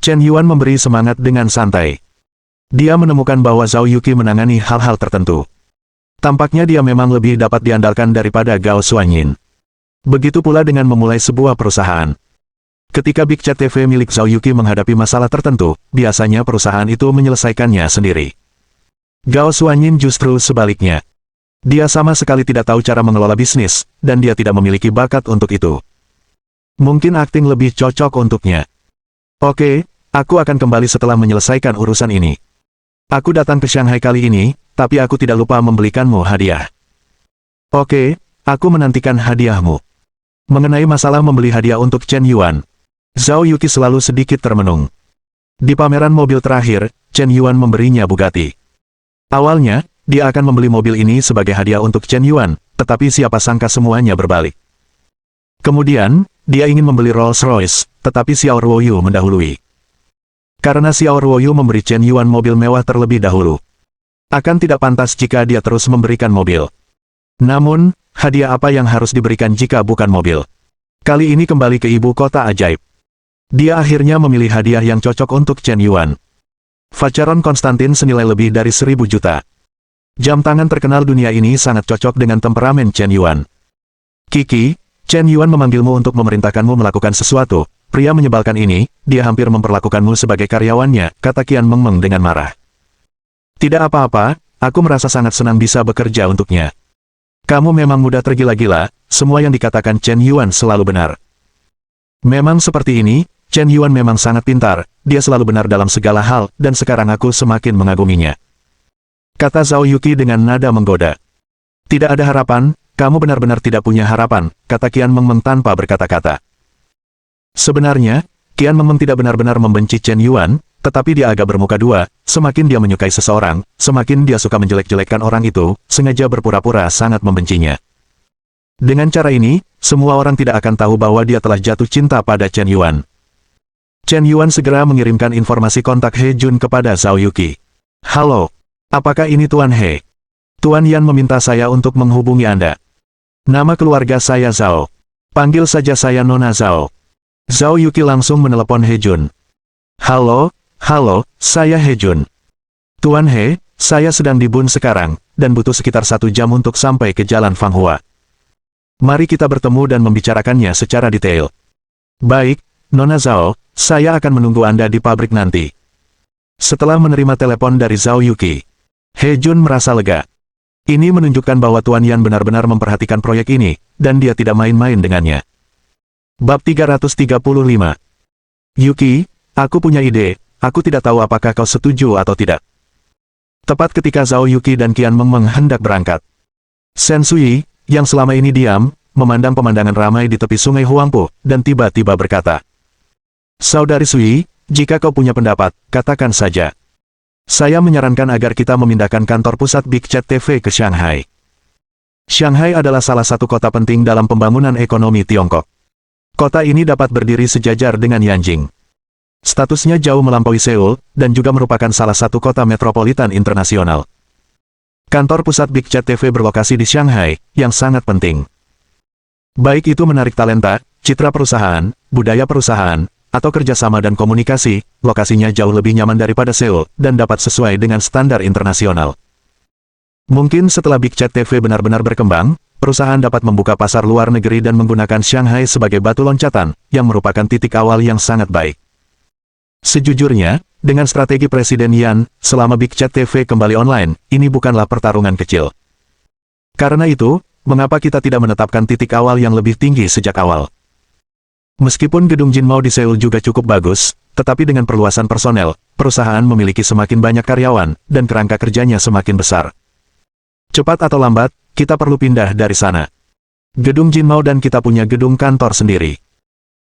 Chen Yuan memberi semangat dengan santai. Dia menemukan bahwa Zhao Yuqi menangani hal-hal tertentu. Tampaknya dia memang lebih dapat diandalkan daripada Gao Xuanyin. Begitu pula dengan memulai sebuah perusahaan. Ketika Big Chat TV milik Zhao Yuqi menghadapi masalah tertentu, biasanya perusahaan itu menyelesaikannya sendiri. Gao Xuanyin justru sebaliknya. Dia sama sekali tidak tahu cara mengelola bisnis, dan dia tidak memiliki bakat untuk itu. Mungkin akting lebih cocok untuknya. Oke, aku akan kembali setelah menyelesaikan urusan ini. Aku datang ke Shanghai kali ini, tapi aku tidak lupa membelikanmu hadiah. Oke, aku menantikan hadiahmu. Mengenai masalah membeli hadiah untuk Chen Yuan, Zhao Yuqi selalu sedikit termenung. Di pameran mobil terakhir, Chen Yuan memberinya Bugatti. Awalnya, dia akan membeli mobil ini sebagai hadiah untuk Chen Yuan, tetapi siapa sangka semuanya berbalik. Kemudian, dia ingin membeli Rolls-Royce, tetapi Xiao Ruoyu mendahului. Karena Xiao Ruoyu memberi Chen Yuan mobil mewah terlebih dahulu. Akan tidak pantas jika dia terus memberikan mobil. Namun, hadiah apa yang harus diberikan jika bukan mobil? Kali ini kembali ke ibu kota ajaib. Dia akhirnya memilih hadiah yang cocok untuk Chen Yuan. Vacheron Konstantin senilai lebih dari 1.000 juta. Jam tangan terkenal dunia ini sangat cocok dengan temperamen Chen Yuan. Kiki, Chen Yuan memanggilmu untuk memerintahkanmu melakukan sesuatu. Pria menyebalkan ini, dia hampir memperlakukanmu sebagai karyawannya, kata Qian Mengmeng dengan marah. Tidak apa-apa, aku merasa sangat senang bisa bekerja untuknya. Kamu memang mudah tergila-gila, semua yang dikatakan Chen Yuan selalu benar. Memang seperti ini, Chen Yuan memang sangat pintar, dia selalu benar dalam segala hal, dan sekarang aku semakin mengaguminya. Kata Zhao Yuqi dengan nada menggoda. Tidak ada harapan, kamu benar-benar tidak punya harapan, kata Qian Mengmeng tanpa berkata-kata. Sebenarnya, Qian Mengmeng tidak benar-benar membenci Chen Yuan, tetapi dia agak bermuka dua, semakin dia menyukai seseorang, semakin dia suka menjelek-jelekkan orang itu, sengaja berpura-pura sangat membencinya. Dengan cara ini, semua orang tidak akan tahu bahwa dia telah jatuh cinta pada Chen Yuan. Chen Yuan segera mengirimkan informasi kontak He Jun kepada Zhao Yuqi. Halo, apakah ini Tuan He? Tuan Yan meminta saya untuk menghubungi Anda. Nama keluarga saya Zhao. Panggil saja saya Nona Zhao. Zhao Yuqi langsung menelepon He Jun. Halo, saya He Jun. Tuan He, saya sedang di Bun sekarang, dan butuh sekitar 1 jam untuk sampai ke Jalan Fanghua. Mari kita bertemu dan membicarakannya secara detail. Baik, Nona Zhao, saya akan menunggu Anda di pabrik nanti. Setelah menerima telepon dari Zhao Yuqi, He Jun merasa lega. Ini menunjukkan bahwa Tuan Yan benar-benar memperhatikan proyek ini, dan dia tidak main-main dengannya. Bab 335. Yuqi, aku punya ide. Aku tidak tahu apakah kau setuju atau tidak. Tepat ketika Zhao Yuqi dan Qian Mengmeng hendak berangkat, Shen Sui, yang selama ini diam, memandang pemandangan ramai di tepi sungai Huangpu, dan tiba-tiba berkata, Saudari Sui, jika kau punya pendapat, katakan saja. Saya menyarankan agar kita memindahkan kantor pusat Big Chat TV ke Shanghai. Shanghai adalah salah satu kota penting dalam pembangunan ekonomi Tiongkok. Kota ini dapat berdiri sejajar dengan Yanjing. Statusnya jauh melampaui Seoul, dan juga merupakan salah satu kota metropolitan internasional. Kantor pusat Big Chat TV berlokasi di Shanghai, yang sangat penting. Baik itu menarik talenta, citra perusahaan, budaya perusahaan, atau kerjasama dan komunikasi, lokasinya jauh lebih nyaman daripada Seoul, dan dapat sesuai dengan standar internasional. Mungkin setelah Big Chat TV benar-benar berkembang, perusahaan dapat membuka pasar luar negeri dan menggunakan Shanghai sebagai batu loncatan, yang merupakan titik awal yang sangat baik. Sejujurnya, dengan strategi Presiden Yan, selama Big Chat TV kembali online, ini bukanlah pertarungan kecil. Karena itu, mengapa kita tidak menetapkan titik awal yang lebih tinggi sejak awal? Meskipun gedung Jinmao di Seoul juga cukup bagus, tetapi dengan perluasan personel, perusahaan memiliki semakin banyak karyawan, dan kerangka kerjanya semakin besar. Cepat atau lambat, kita perlu pindah dari sana. Gedung Jinmao dan kita punya gedung kantor sendiri.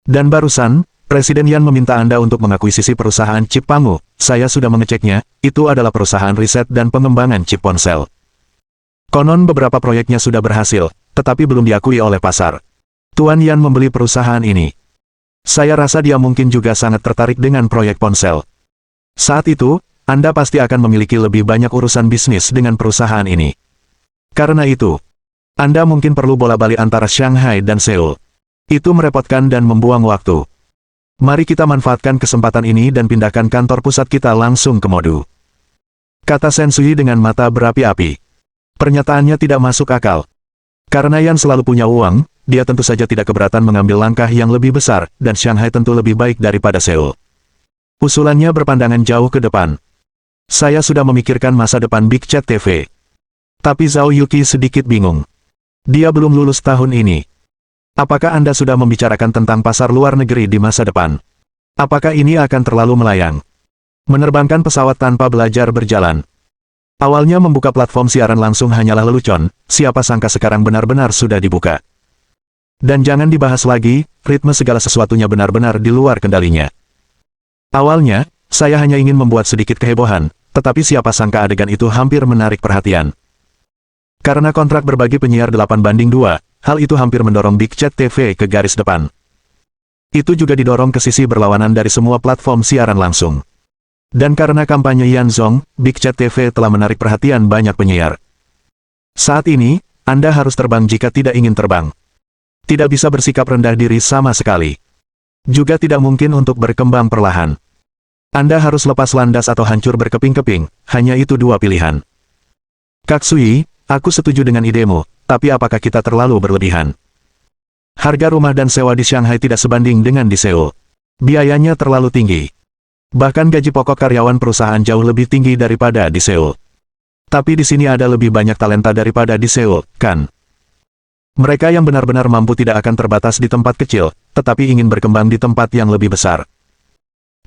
Dan barusan, Presiden Yan meminta Anda untuk mengakuisisi perusahaan chip Pangu. Saya sudah mengeceknya, itu adalah perusahaan riset dan pengembangan chip ponsel. Konon beberapa proyeknya sudah berhasil, tetapi belum diakui oleh pasar. Tuan Yan membeli perusahaan ini. Saya rasa dia mungkin juga sangat tertarik dengan proyek ponsel. Saat itu, Anda pasti akan memiliki lebih banyak urusan bisnis dengan perusahaan ini. Karena itu, Anda mungkin perlu bola-balik antara Shanghai dan Seoul. Itu merepotkan dan membuang waktu. Mari kita manfaatkan kesempatan ini dan pindahkan kantor pusat kita langsung ke Modu. Kata Shen Sui dengan mata berapi-api. Pernyataannya tidak masuk akal. Karena Yan selalu punya uang, dia tentu saja tidak keberatan mengambil langkah yang lebih besar, dan Shanghai tentu lebih baik daripada Seoul. Usulannya berpandangan jauh ke depan. Saya sudah memikirkan masa depan Big Chat TV. Tapi Zhao Yuqi sedikit bingung. Dia belum lulus tahun ini. Apakah Anda sudah membicarakan tentang pasar luar negeri di masa depan? Apakah ini akan terlalu melayang? Menerbangkan pesawat tanpa belajar berjalan. Awalnya membuka platform siaran langsung hanyalah lelucon, siapa sangka sekarang benar-benar sudah dibuka. Dan jangan dibahas lagi, ritme segala sesuatunya benar-benar di luar kendalinya. Awalnya, saya hanya ingin membuat sedikit kehebohan, tetapi siapa sangka adegan itu hampir menarik perhatian. Karena kontrak berbagi penyiar 8:2, hal itu hampir mendorong Big Chat TV ke garis depan. Itu juga didorong ke sisi berlawanan dari semua platform siaran langsung. Dan karena kampanye Yanzong, Big Chat TV telah menarik perhatian banyak penyiar. Saat ini, Anda harus terbang jika tidak ingin terbang. Tidak bisa bersikap rendah diri sama sekali. Juga tidak mungkin untuk berkembang perlahan. Anda harus lepas landas atau hancur berkeping-keping, hanya itu dua pilihan. Kaksui, aku setuju dengan idemu, tapi apakah kita terlalu berlebihan? Harga rumah dan sewa di Shanghai tidak sebanding dengan di Seoul. Biayanya terlalu tinggi. Bahkan gaji pokok karyawan perusahaan jauh lebih tinggi daripada di Seoul. Tapi di sini ada lebih banyak talenta daripada di Seoul, kan? Mereka yang benar-benar mampu tidak akan terbatas di tempat kecil, tetapi ingin berkembang di tempat yang lebih besar.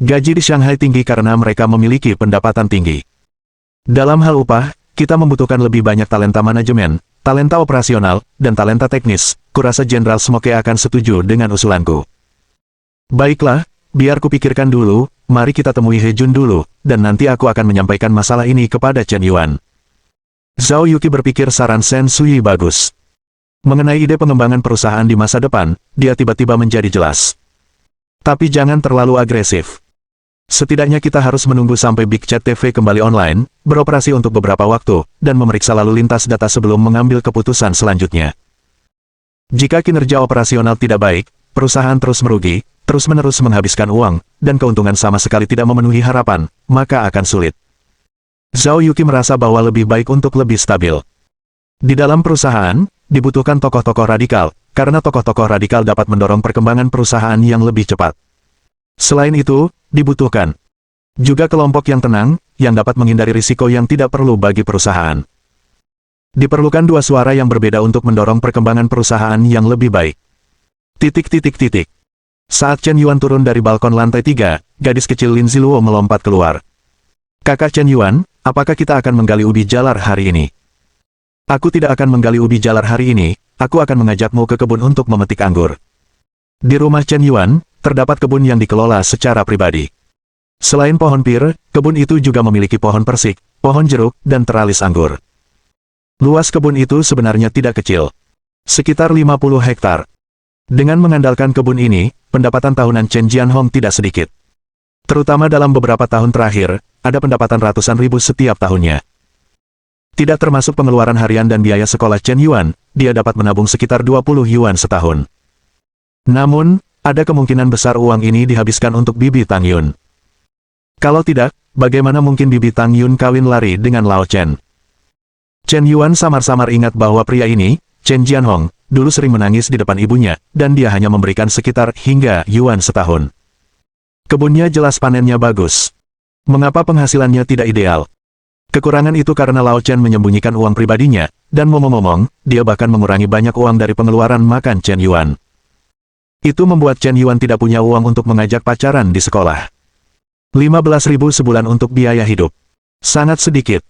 Gaji di Shanghai tinggi karena mereka memiliki pendapatan tinggi. Dalam hal upah, kita membutuhkan lebih banyak talenta manajemen, talenta operasional, dan talenta teknis. Kurasa Jenderal Smoke akan setuju dengan usulanku. Baiklah, biar kupikirkan dulu. Mari kita temui He Jun dulu, dan nanti aku akan menyampaikan masalah ini kepada Chen Yuan. Zhao Yuqi berpikir saran Shen Sui bagus. Mengenai ide pengembangan perusahaan di masa depan, dia tiba-tiba menjadi jelas. Tapi jangan terlalu agresif. Setidaknya kita harus menunggu sampai Big Chat TV kembali online, beroperasi untuk beberapa waktu, dan memeriksa lalu lintas data sebelum mengambil keputusan selanjutnya. Jika kinerja operasional tidak baik, perusahaan terus merugi, terus-menerus menghabiskan uang, dan keuntungan sama sekali tidak memenuhi harapan, maka akan sulit. Zhao Yuqi merasa bahwa lebih baik untuk lebih stabil. Di dalam perusahaan, dibutuhkan tokoh-tokoh radikal, karena tokoh-tokoh radikal dapat mendorong perkembangan perusahaan yang lebih cepat. Selain itu, dibutuhkan juga kelompok yang tenang, yang dapat menghindari risiko yang tidak perlu bagi perusahaan. Diperlukan dua suara yang berbeda untuk mendorong perkembangan perusahaan yang lebih baik. Saat Chen Yuan turun dari balkon lantai 3, gadis kecil Lin Ziluo melompat keluar. Kakak Chen Yuan, apakah kita akan menggali ubi jalar hari ini? Aku tidak akan menggali ubi jalar hari ini, aku akan mengajakmu ke kebun untuk memetik anggur. Di rumah Chen Yuan, terdapat kebun yang dikelola secara pribadi. Selain pohon pir, kebun itu juga memiliki pohon persik, pohon jeruk, dan teralis anggur. Luas kebun itu sebenarnya tidak kecil. Sekitar 50 hektar. Dengan mengandalkan kebun ini, pendapatan tahunan Chen Jianhong tidak sedikit. Terutama dalam beberapa tahun terakhir, ada pendapatan ratusan ribu setiap tahunnya. Tidak termasuk pengeluaran harian dan biaya sekolah Chen Yuan, dia dapat menabung sekitar 20 yuan setahun. Namun, ada kemungkinan besar uang ini dihabiskan untuk Bibi Tang Yun. Kalau tidak, bagaimana mungkin Bibi Tang Yun kawin lari dengan Lao Chen? Chen Yuan samar-samar ingat bahwa pria ini, Chen Jianhong, dulu sering menangis di depan ibunya, dan dia hanya memberikan sekitar hingga yuan setahun. Kebunnya jelas panennya bagus. Mengapa penghasilannya tidak ideal? Kekurangan itu karena Lao Chen menyembunyikan uang pribadinya, dan ngomong-ngomong, dia bahkan mengurangi banyak uang dari pengeluaran makan Chen Yuan. Itu membuat Chen Yuan tidak punya uang untuk mengajak pacaran di sekolah. 15.000 sebulan untuk biaya hidup. Sangat sedikit.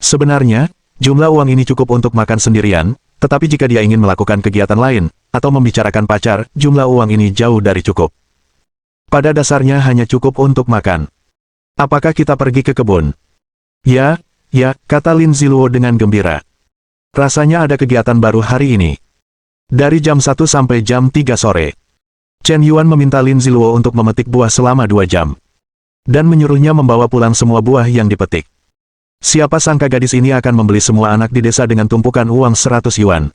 Sebenarnya, jumlah uang ini cukup untuk makan sendirian, tetapi jika dia ingin melakukan kegiatan lain, atau membicarakan pacar, jumlah uang ini jauh dari cukup. Pada dasarnya hanya cukup untuk makan. Apakah kita pergi ke kebun? Ya, kata Lin Ziluo dengan gembira. Rasanya ada kegiatan baru hari ini. Dari jam 1 sampai jam 3 sore. Chen Yuan meminta Lin Ziluo untuk memetik buah selama 2 jam. Dan menyuruhnya membawa pulang semua buah yang dipetik. Siapa sangka gadis ini akan membeli semua anak di desa dengan tumpukan uang 100 yuan.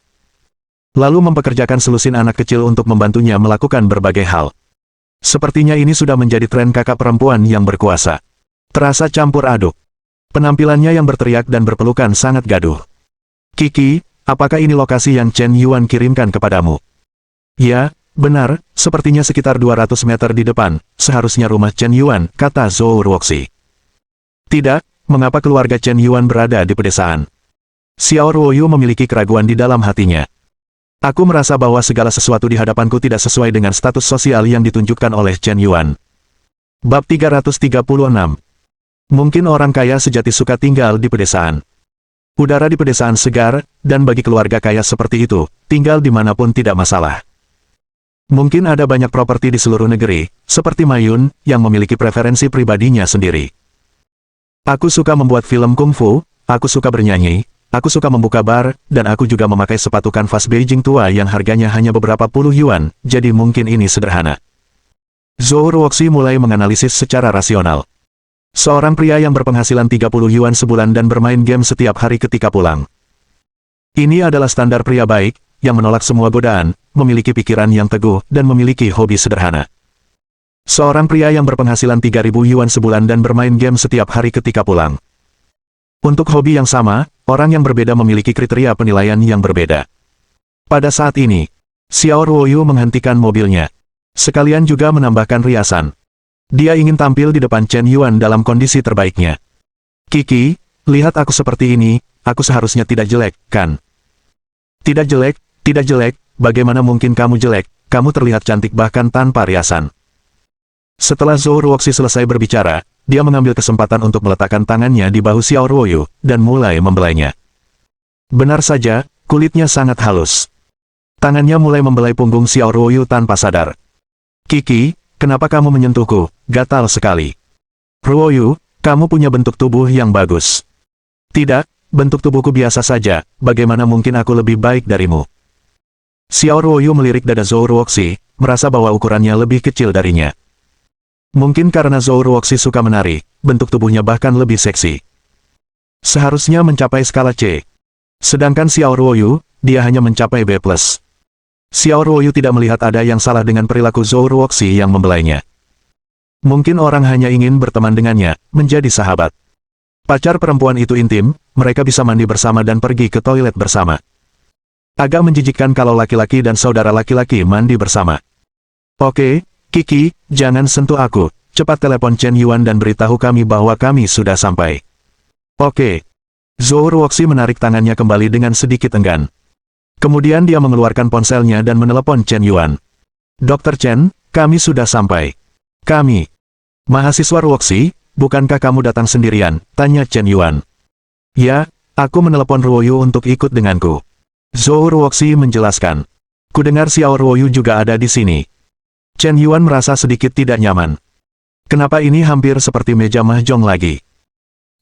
Lalu mempekerjakan selusin anak kecil untuk membantunya melakukan berbagai hal. Sepertinya ini sudah menjadi tren kakak perempuan yang berkuasa. Terasa campur aduk. Penampilannya yang berteriak dan berpelukan sangat gaduh. Kiki, apakah ini lokasi yang Chen Yuan kirimkan kepadamu? Ya, benar, sepertinya sekitar 200 meter di depan, seharusnya rumah Chen Yuan, kata Zhou Ruoxi. Tidak. Mengapa keluarga Chen Yuan berada di pedesaan? Xiao Ruoyu memiliki keraguan di dalam hatinya. Aku merasa bahwa segala sesuatu di hadapanku tidak sesuai dengan status sosial yang ditunjukkan oleh Chen Yuan. Bab 336. Mungkin orang kaya sejati suka tinggal di pedesaan. Udara di pedesaan segar, dan bagi keluarga kaya seperti itu, tinggal dimanapun tidak masalah. Mungkin ada banyak properti di seluruh negeri, seperti Mayun, yang memiliki preferensi pribadinya sendiri. Aku suka membuat film kungfu, aku suka bernyanyi, aku suka membuka bar, dan aku juga memakai sepatu kanvas Beijing tua yang harganya hanya beberapa puluh yuan, jadi mungkin ini sederhana. Zhou Ruoxi mulai menganalisis secara rasional. Seorang pria yang berpenghasilan 30 yuan sebulan dan bermain game setiap hari ketika pulang. Ini adalah standar pria baik, yang menolak semua godaan, memiliki pikiran yang teguh, dan memiliki hobi sederhana. Seorang pria yang berpenghasilan 3.000 yuan sebulan dan bermain game setiap hari ketika pulang. Untuk hobi yang sama, orang yang berbeda memiliki kriteria penilaian yang berbeda. Pada saat ini, Xiao Ruoyu menghentikan mobilnya. Sekalian juga menambahkan riasan. Dia ingin tampil di depan Chen Yuan dalam kondisi terbaiknya. Kiki, lihat aku seperti ini, aku seharusnya tidak jelek, kan? Tidak jelek, bagaimana mungkin kamu jelek, kamu terlihat cantik bahkan tanpa riasan. Setelah Zhou Ruoxi selesai berbicara, dia mengambil kesempatan untuk meletakkan tangannya di bahu Xiao Ruoyu, dan mulai membelainya. Benar saja, kulitnya sangat halus. Tangannya mulai membelai punggung Xiao Ruoyu tanpa sadar. Kiki, kenapa kamu menyentuhku? Gatal sekali. Ruoyu, kamu punya bentuk tubuh yang bagus. Tidak, bentuk tubuhku biasa saja, bagaimana mungkin aku lebih baik darimu? Xiao Ruoyu melirik dada Zhou Ruoxi, merasa bahwa ukurannya lebih kecil darinya. Mungkin karena Zhou Ruoxi suka menari, bentuk tubuhnya bahkan lebih seksi. Seharusnya mencapai skala C. Sedangkan Xiao Ruoyu, dia hanya mencapai B+. Xiao Ruoyu tidak melihat ada yang salah dengan perilaku Zhou Ruoxi yang membelainya. Mungkin orang hanya ingin berteman dengannya, menjadi sahabat. Pacar perempuan itu intim, mereka bisa mandi bersama dan pergi ke toilet bersama. Agak menjijikkan kalau laki-laki dan saudara laki-laki mandi bersama. Oke, Kiki, jangan sentuh aku, cepat telepon Chen Yuan dan beritahu kami bahwa kami sudah sampai. Oke. Zhou Ruoxi menarik tangannya kembali dengan sedikit enggan. Kemudian dia mengeluarkan ponselnya dan menelepon Chen Yuan. Dr. Chen, kami sudah sampai. Kami. Mahasiswa Ruoxi, bukankah kamu datang sendirian? Tanya Chen Yuan. Ya, aku menelepon Ruoyu untuk ikut denganku. Zhou Ruoxi menjelaskan. Kudengar Xiao Ruoyu juga ada di sini. Chen Yuan merasa sedikit tidak nyaman. Kenapa ini hampir seperti meja mahjong lagi?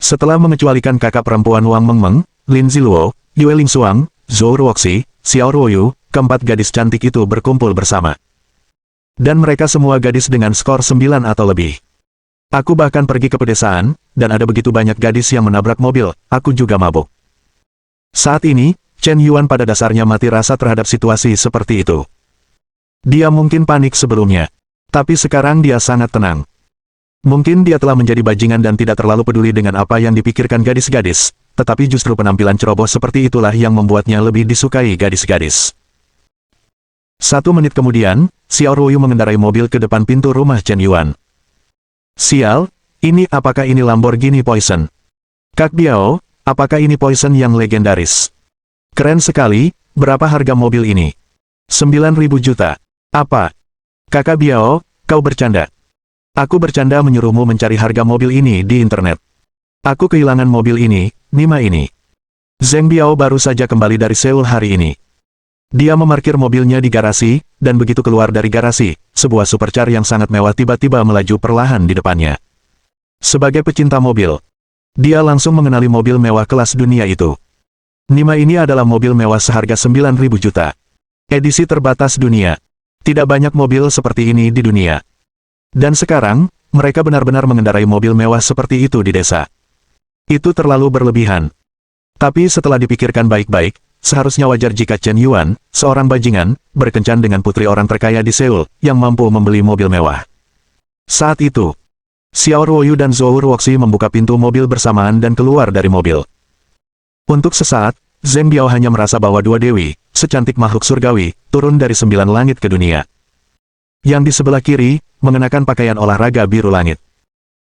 Setelah mengecualikan kakak perempuan Wang Mengmeng, Lin Ziluo, Yue Lingsuang, Zhou Ruoxi, Xiao Ruoyu, keempat gadis cantik itu berkumpul bersama. Dan mereka semua gadis dengan skor 9 atau lebih. Aku bahkan pergi ke pedesaan, dan ada begitu banyak gadis yang menabrak mobil, aku juga mabuk. Saat ini, Chen Yuan pada dasarnya mati rasa terhadap situasi seperti itu. Dia mungkin panik sebelumnya, tapi sekarang dia sangat tenang. Mungkin dia telah menjadi bajingan dan tidak terlalu peduli dengan apa yang dipikirkan gadis-gadis, tetapi justru penampilan ceroboh seperti itulah yang membuatnya lebih disukai gadis-gadis. 1 menit kemudian, Xiao Ruoyu mengendarai mobil ke depan pintu rumah Chen Yuan. Sial, apakah ini Lamborghini Poison? Kak Biao, apakah ini Poison yang legendaris? Keren sekali, berapa harga mobil ini? 9.000 juta. Apa? Kakak Biao, kau bercanda. Aku bercanda menyuruhmu mencari harga mobil ini di internet. Aku kehilangan mobil ini, Nima ini. Zheng Biao baru saja kembali dari Seoul hari ini. Dia memarkir mobilnya di garasi, dan begitu keluar dari garasi, sebuah supercar yang sangat mewah tiba-tiba melaju perlahan di depannya. Sebagai pecinta mobil, dia langsung mengenali mobil mewah kelas dunia itu. Nima ini adalah mobil mewah seharga 9.000 juta. Edisi terbatas dunia. Tidak banyak mobil seperti ini di dunia. Dan sekarang, mereka benar-benar mengendarai mobil mewah seperti itu di desa. Itu terlalu berlebihan. Tapi setelah dipikirkan baik-baik, seharusnya wajar jika Chen Yuan, seorang bajingan, berkencan dengan putri orang terkaya di Seoul, yang mampu membeli mobil mewah. Saat itu, Xiao Ruoyu dan Zhou Ruoxi membuka pintu mobil bersamaan dan keluar dari mobil. Untuk sesaat, Zheng Biao hanya merasa bahwa dua dewi, secantik makhluk surgawi, turun dari 9 langit ke dunia. Yang di sebelah kiri, mengenakan pakaian olahraga biru langit.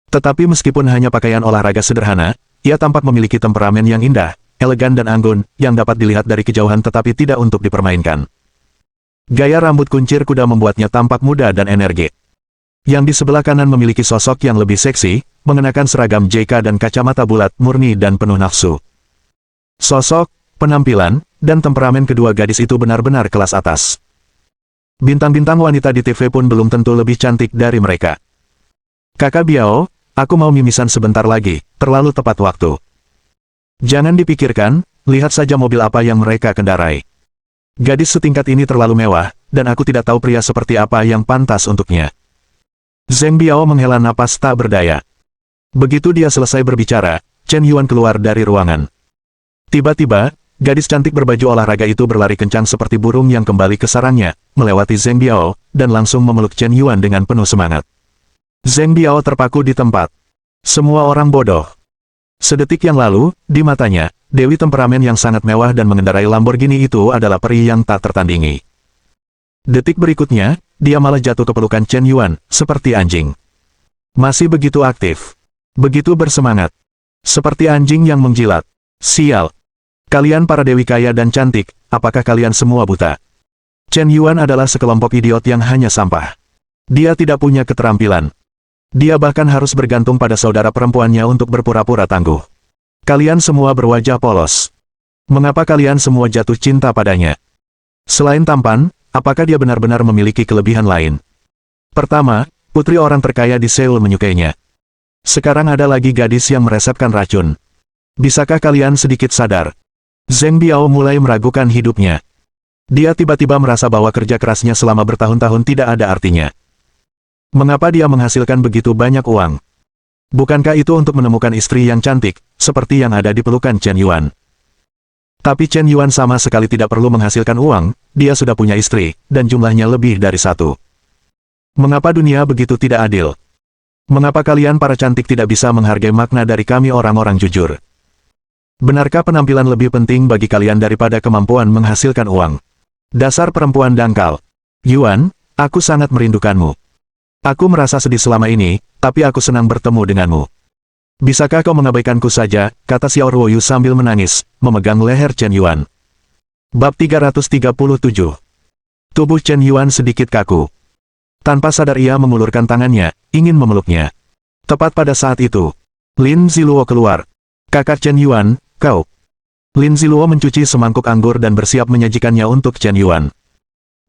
Tetapi meskipun hanya pakaian olahraga sederhana, ia tampak memiliki temperamen yang indah, elegan dan anggun, yang dapat dilihat dari kejauhan tetapi tidak untuk dipermainkan. Gaya rambut kuncir kuda membuatnya tampak muda dan energi. Yang di sebelah kanan memiliki sosok yang lebih seksi, mengenakan seragam JK dan kacamata bulat, murni dan penuh nafsu. Sosok, penampilan, dan temperamen kedua gadis itu benar-benar kelas atas. Bintang-bintang wanita di TV pun belum tentu lebih cantik dari mereka. Kakak Biao, aku mau mimisan sebentar lagi, terlalu tepat waktu. Jangan dipikirkan, lihat saja mobil apa yang mereka kendarai. Gadis setingkat ini terlalu mewah, dan aku tidak tahu pria seperti apa yang pantas untuknya. Zheng Biao menghela napas tak berdaya. Begitu dia selesai berbicara, Chen Yuan keluar dari ruangan. Tiba-tiba, gadis cantik berbaju olahraga itu berlari kencang seperti burung yang kembali ke sarangnya, melewati Zheng Biao, dan langsung memeluk Chen Yuan dengan penuh semangat. Zheng Biao terpaku di tempat. Semua orang bodoh. Sedetik yang lalu, di matanya, Dewi temperamen yang sangat mewah dan mengendarai Lamborghini itu adalah peri yang tak tertandingi. Detik berikutnya, dia malah jatuh ke pelukan Chen Yuan, seperti anjing. Masih begitu aktif. Begitu bersemangat. Seperti anjing yang menjilat. Sial. Kalian para dewi kaya dan cantik, apakah kalian semua buta? Chen Yuan adalah sekelompok idiot yang hanya sampah. Dia tidak punya keterampilan. Dia bahkan harus bergantung pada saudara perempuannya untuk berpura-pura tangguh. Kalian semua berwajah polos. Mengapa kalian semua jatuh cinta padanya? Selain tampan, apakah dia benar-benar memiliki kelebihan lain? Pertama, putri orang terkaya di Seoul menyukainya. Sekarang ada lagi gadis yang meresepkan racun. Bisakah kalian sedikit sadar? Zheng Biao mulai meragukan hidupnya. Dia tiba-tiba merasa bahwa kerja kerasnya selama bertahun-tahun tidak ada artinya. Mengapa dia menghasilkan begitu banyak uang? Bukankah itu untuk menemukan istri yang cantik, seperti yang ada di pelukan Chen Yuan? Tapi Chen Yuan sama sekali tidak perlu menghasilkan uang, dia sudah punya istri, dan jumlahnya lebih dari satu. Mengapa dunia begitu tidak adil? Mengapa kalian para cantik tidak bisa menghargai makna dari kami orang-orang jujur? Benarkah penampilan lebih penting bagi kalian daripada kemampuan menghasilkan uang? Dasar perempuan dangkal. Yuan, aku sangat merindukanmu. Aku merasa sedih selama ini, tapi aku senang bertemu denganmu. Bisakah kau mengabaikanku saja, kata Xiao Ruoyu sambil menangis, memegang leher Chen Yuan. Bab 337. Tubuh Chen Yuan sedikit kaku. Tanpa sadar ia mengulurkan tangannya, ingin memeluknya. Tepat pada saat itu, Lin Ziluo keluar. Kakak Chen Yuan, kau. Lin Ziluo mencuci semangkuk anggur dan bersiap menyajikannya untuk Chen Yuan.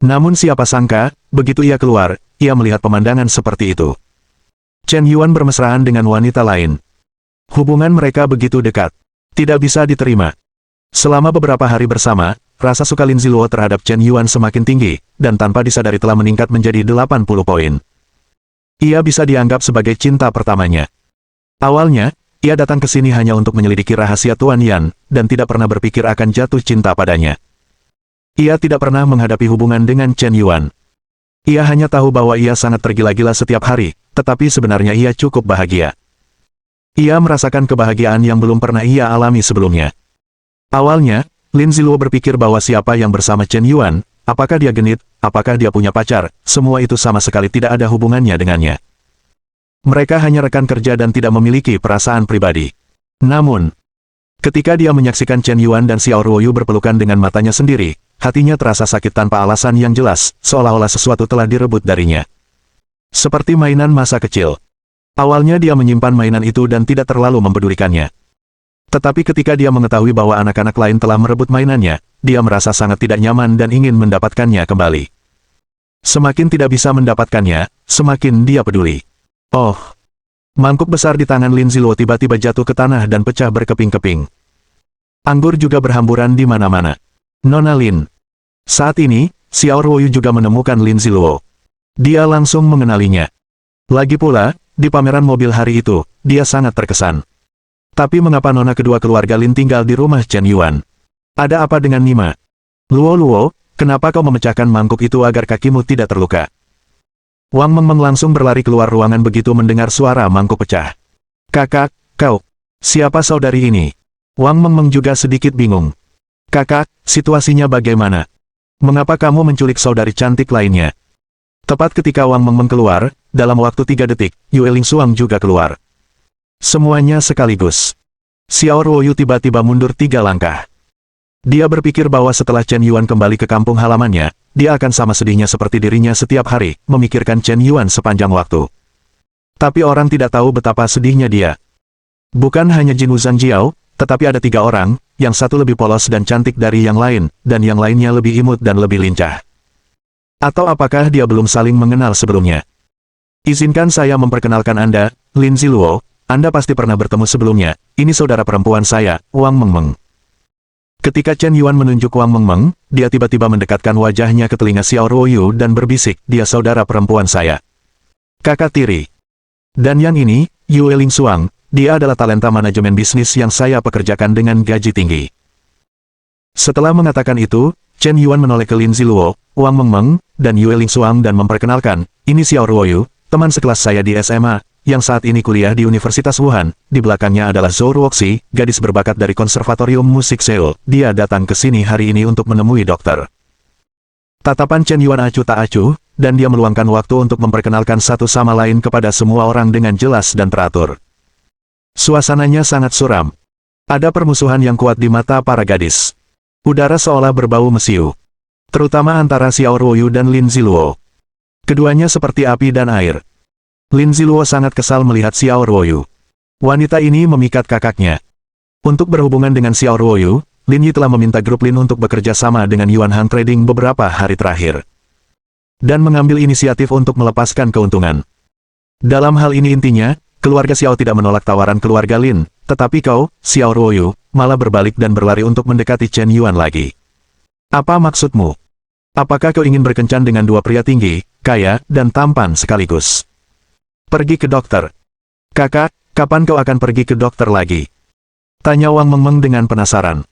Namun siapa sangka, begitu ia keluar, ia melihat pemandangan seperti itu. Chen Yuan bermesraan dengan wanita lain. Hubungan mereka begitu dekat. Tidak bisa diterima. Selama beberapa hari bersama, rasa suka Lin Ziluo terhadap Chen Yuan semakin tinggi, dan tanpa disadari telah meningkat menjadi 80 poin. Ia bisa dianggap sebagai cinta pertamanya. Awalnya, ia datang ke sini hanya untuk menyelidiki rahasia Tuan Yan, dan tidak pernah berpikir akan jatuh cinta padanya. Ia tidak pernah menghadapi hubungan dengan Chen Yuan. Ia hanya tahu bahwa ia sangat tergila-gila setiap hari, tetapi sebenarnya ia cukup bahagia. Ia merasakan kebahagiaan yang belum pernah ia alami sebelumnya. Awalnya, Lin Ziluo berpikir bahwa siapa yang bersama Chen Yuan, apakah dia genit, apakah dia punya pacar, semua itu sama sekali tidak ada hubungannya dengannya. Mereka hanya rekan kerja dan tidak memiliki perasaan pribadi. Namun, ketika dia menyaksikan Chen Yuan dan Xiao Ruoyu berpelukan dengan matanya sendiri, hatinya terasa sakit tanpa alasan yang jelas, seolah-olah sesuatu telah direbut darinya. Seperti mainan masa kecil. Awalnya dia menyimpan mainan itu dan tidak terlalu mempedulikannya. Tetapi ketika dia mengetahui bahwa anak-anak lain telah merebut mainannya, dia merasa sangat tidak nyaman dan ingin mendapatkannya kembali. Semakin tidak bisa mendapatkannya, semakin dia peduli. Oh! Mangkuk besar di tangan Lin Ziluo tiba-tiba jatuh ke tanah dan pecah berkeping-keping. Anggur juga berhamburan di mana-mana. Nona Lin. Saat ini, Xiao Ruoyu juga menemukan Lin Ziluo. Dia langsung mengenalinya. Lagi pula, di pameran mobil hari itu, dia sangat terkesan. Tapi mengapa nona kedua keluarga Lin tinggal di rumah Chen Yuan? Ada apa dengan Nima? Luo, kenapa kau memecahkan mangkuk itu agar kakimu tidak terluka? Wang Mengmeng langsung berlari keluar ruangan begitu mendengar suara mangkuk pecah. Kakak, kau, siapa saudari ini? Wang Mengmeng juga sedikit bingung. Kakak, situasinya bagaimana? Mengapa kamu menculik saudari cantik lainnya? Tepat ketika Wang Mengmeng keluar, dalam waktu 3 detik, Yue Lingsuang juga keluar. Semuanya sekaligus. Xiao Ruoyu tiba-tiba mundur 3 langkah. Dia berpikir bahwa setelah Chen Yuan kembali ke kampung halamannya, dia akan sama sedihnya seperti dirinya setiap hari, memikirkan Chen Yuan sepanjang waktu. Tapi orang tidak tahu betapa sedihnya dia. Bukan hanya Jin Wuzhang Jiao, tetapi ada 3 orang, yang satu lebih polos dan cantik dari yang lain, dan yang lainnya lebih imut dan lebih lincah. Atau apakah dia belum saling mengenal sebelumnya? Izinkan saya memperkenalkan Anda, Lin Ziluo, Anda pasti pernah bertemu sebelumnya, ini saudara perempuan saya, Wang Mengmeng. Ketika Chen Yuan menunjuk Wang Mengmeng, dia tiba-tiba mendekatkan wajahnya ke telinga Xiao Ruoyu dan berbisik, dia saudara perempuan saya. Kakak tiri. Dan yang ini, Yue Ling Xuang, dia adalah talenta manajemen bisnis yang saya pekerjakan dengan gaji tinggi. Setelah mengatakan itu, Chen Yuan menoleh ke Lin Ziluo, Wang Mengmeng, dan Yue Ling Xuang dan memperkenalkan, ini Xiao Ruoyu, teman sekelas saya di SMA, yang saat ini kuliah di Universitas Wuhan. Di belakangnya adalah Zhou Ruoxi, gadis berbakat dari Konservatorium Musik Seoul. Dia datang ke sini hari ini untuk menemui dokter. Tatapan Chen Yuan acuh tak acuh, dan dia meluangkan waktu untuk memperkenalkan satu sama lain kepada semua orang dengan jelas dan teratur. Suasananya sangat suram. Ada permusuhan yang kuat di mata para gadis. Udara seolah berbau mesiu. Terutama antara Xiao Ruoyu dan Lin Ziluo. Keduanya seperti api dan air. Lin Ziluo sangat kesal melihat Xiao Ruoyu. Wanita ini memikat kakaknya. Untuk berhubungan dengan Xiao Ruoyu, Lin Yi telah meminta grup Lin untuk bekerja sama dengan Yuan Han Trading beberapa hari terakhir. Dan mengambil inisiatif untuk melepaskan keuntungan. Dalam hal ini intinya, keluarga Xiao tidak menolak tawaran keluarga Lin, tetapi kau, Xiao Ruoyu, malah berbalik dan berlari untuk mendekati Chen Yuan lagi. Apa maksudmu? Apakah kau ingin berkencan dengan dua pria tinggi, kaya, dan tampan sekaligus? Pergi ke dokter. Kakak, kapan kau akan pergi ke dokter lagi? Tanya Wang Mengmeng dengan penasaran.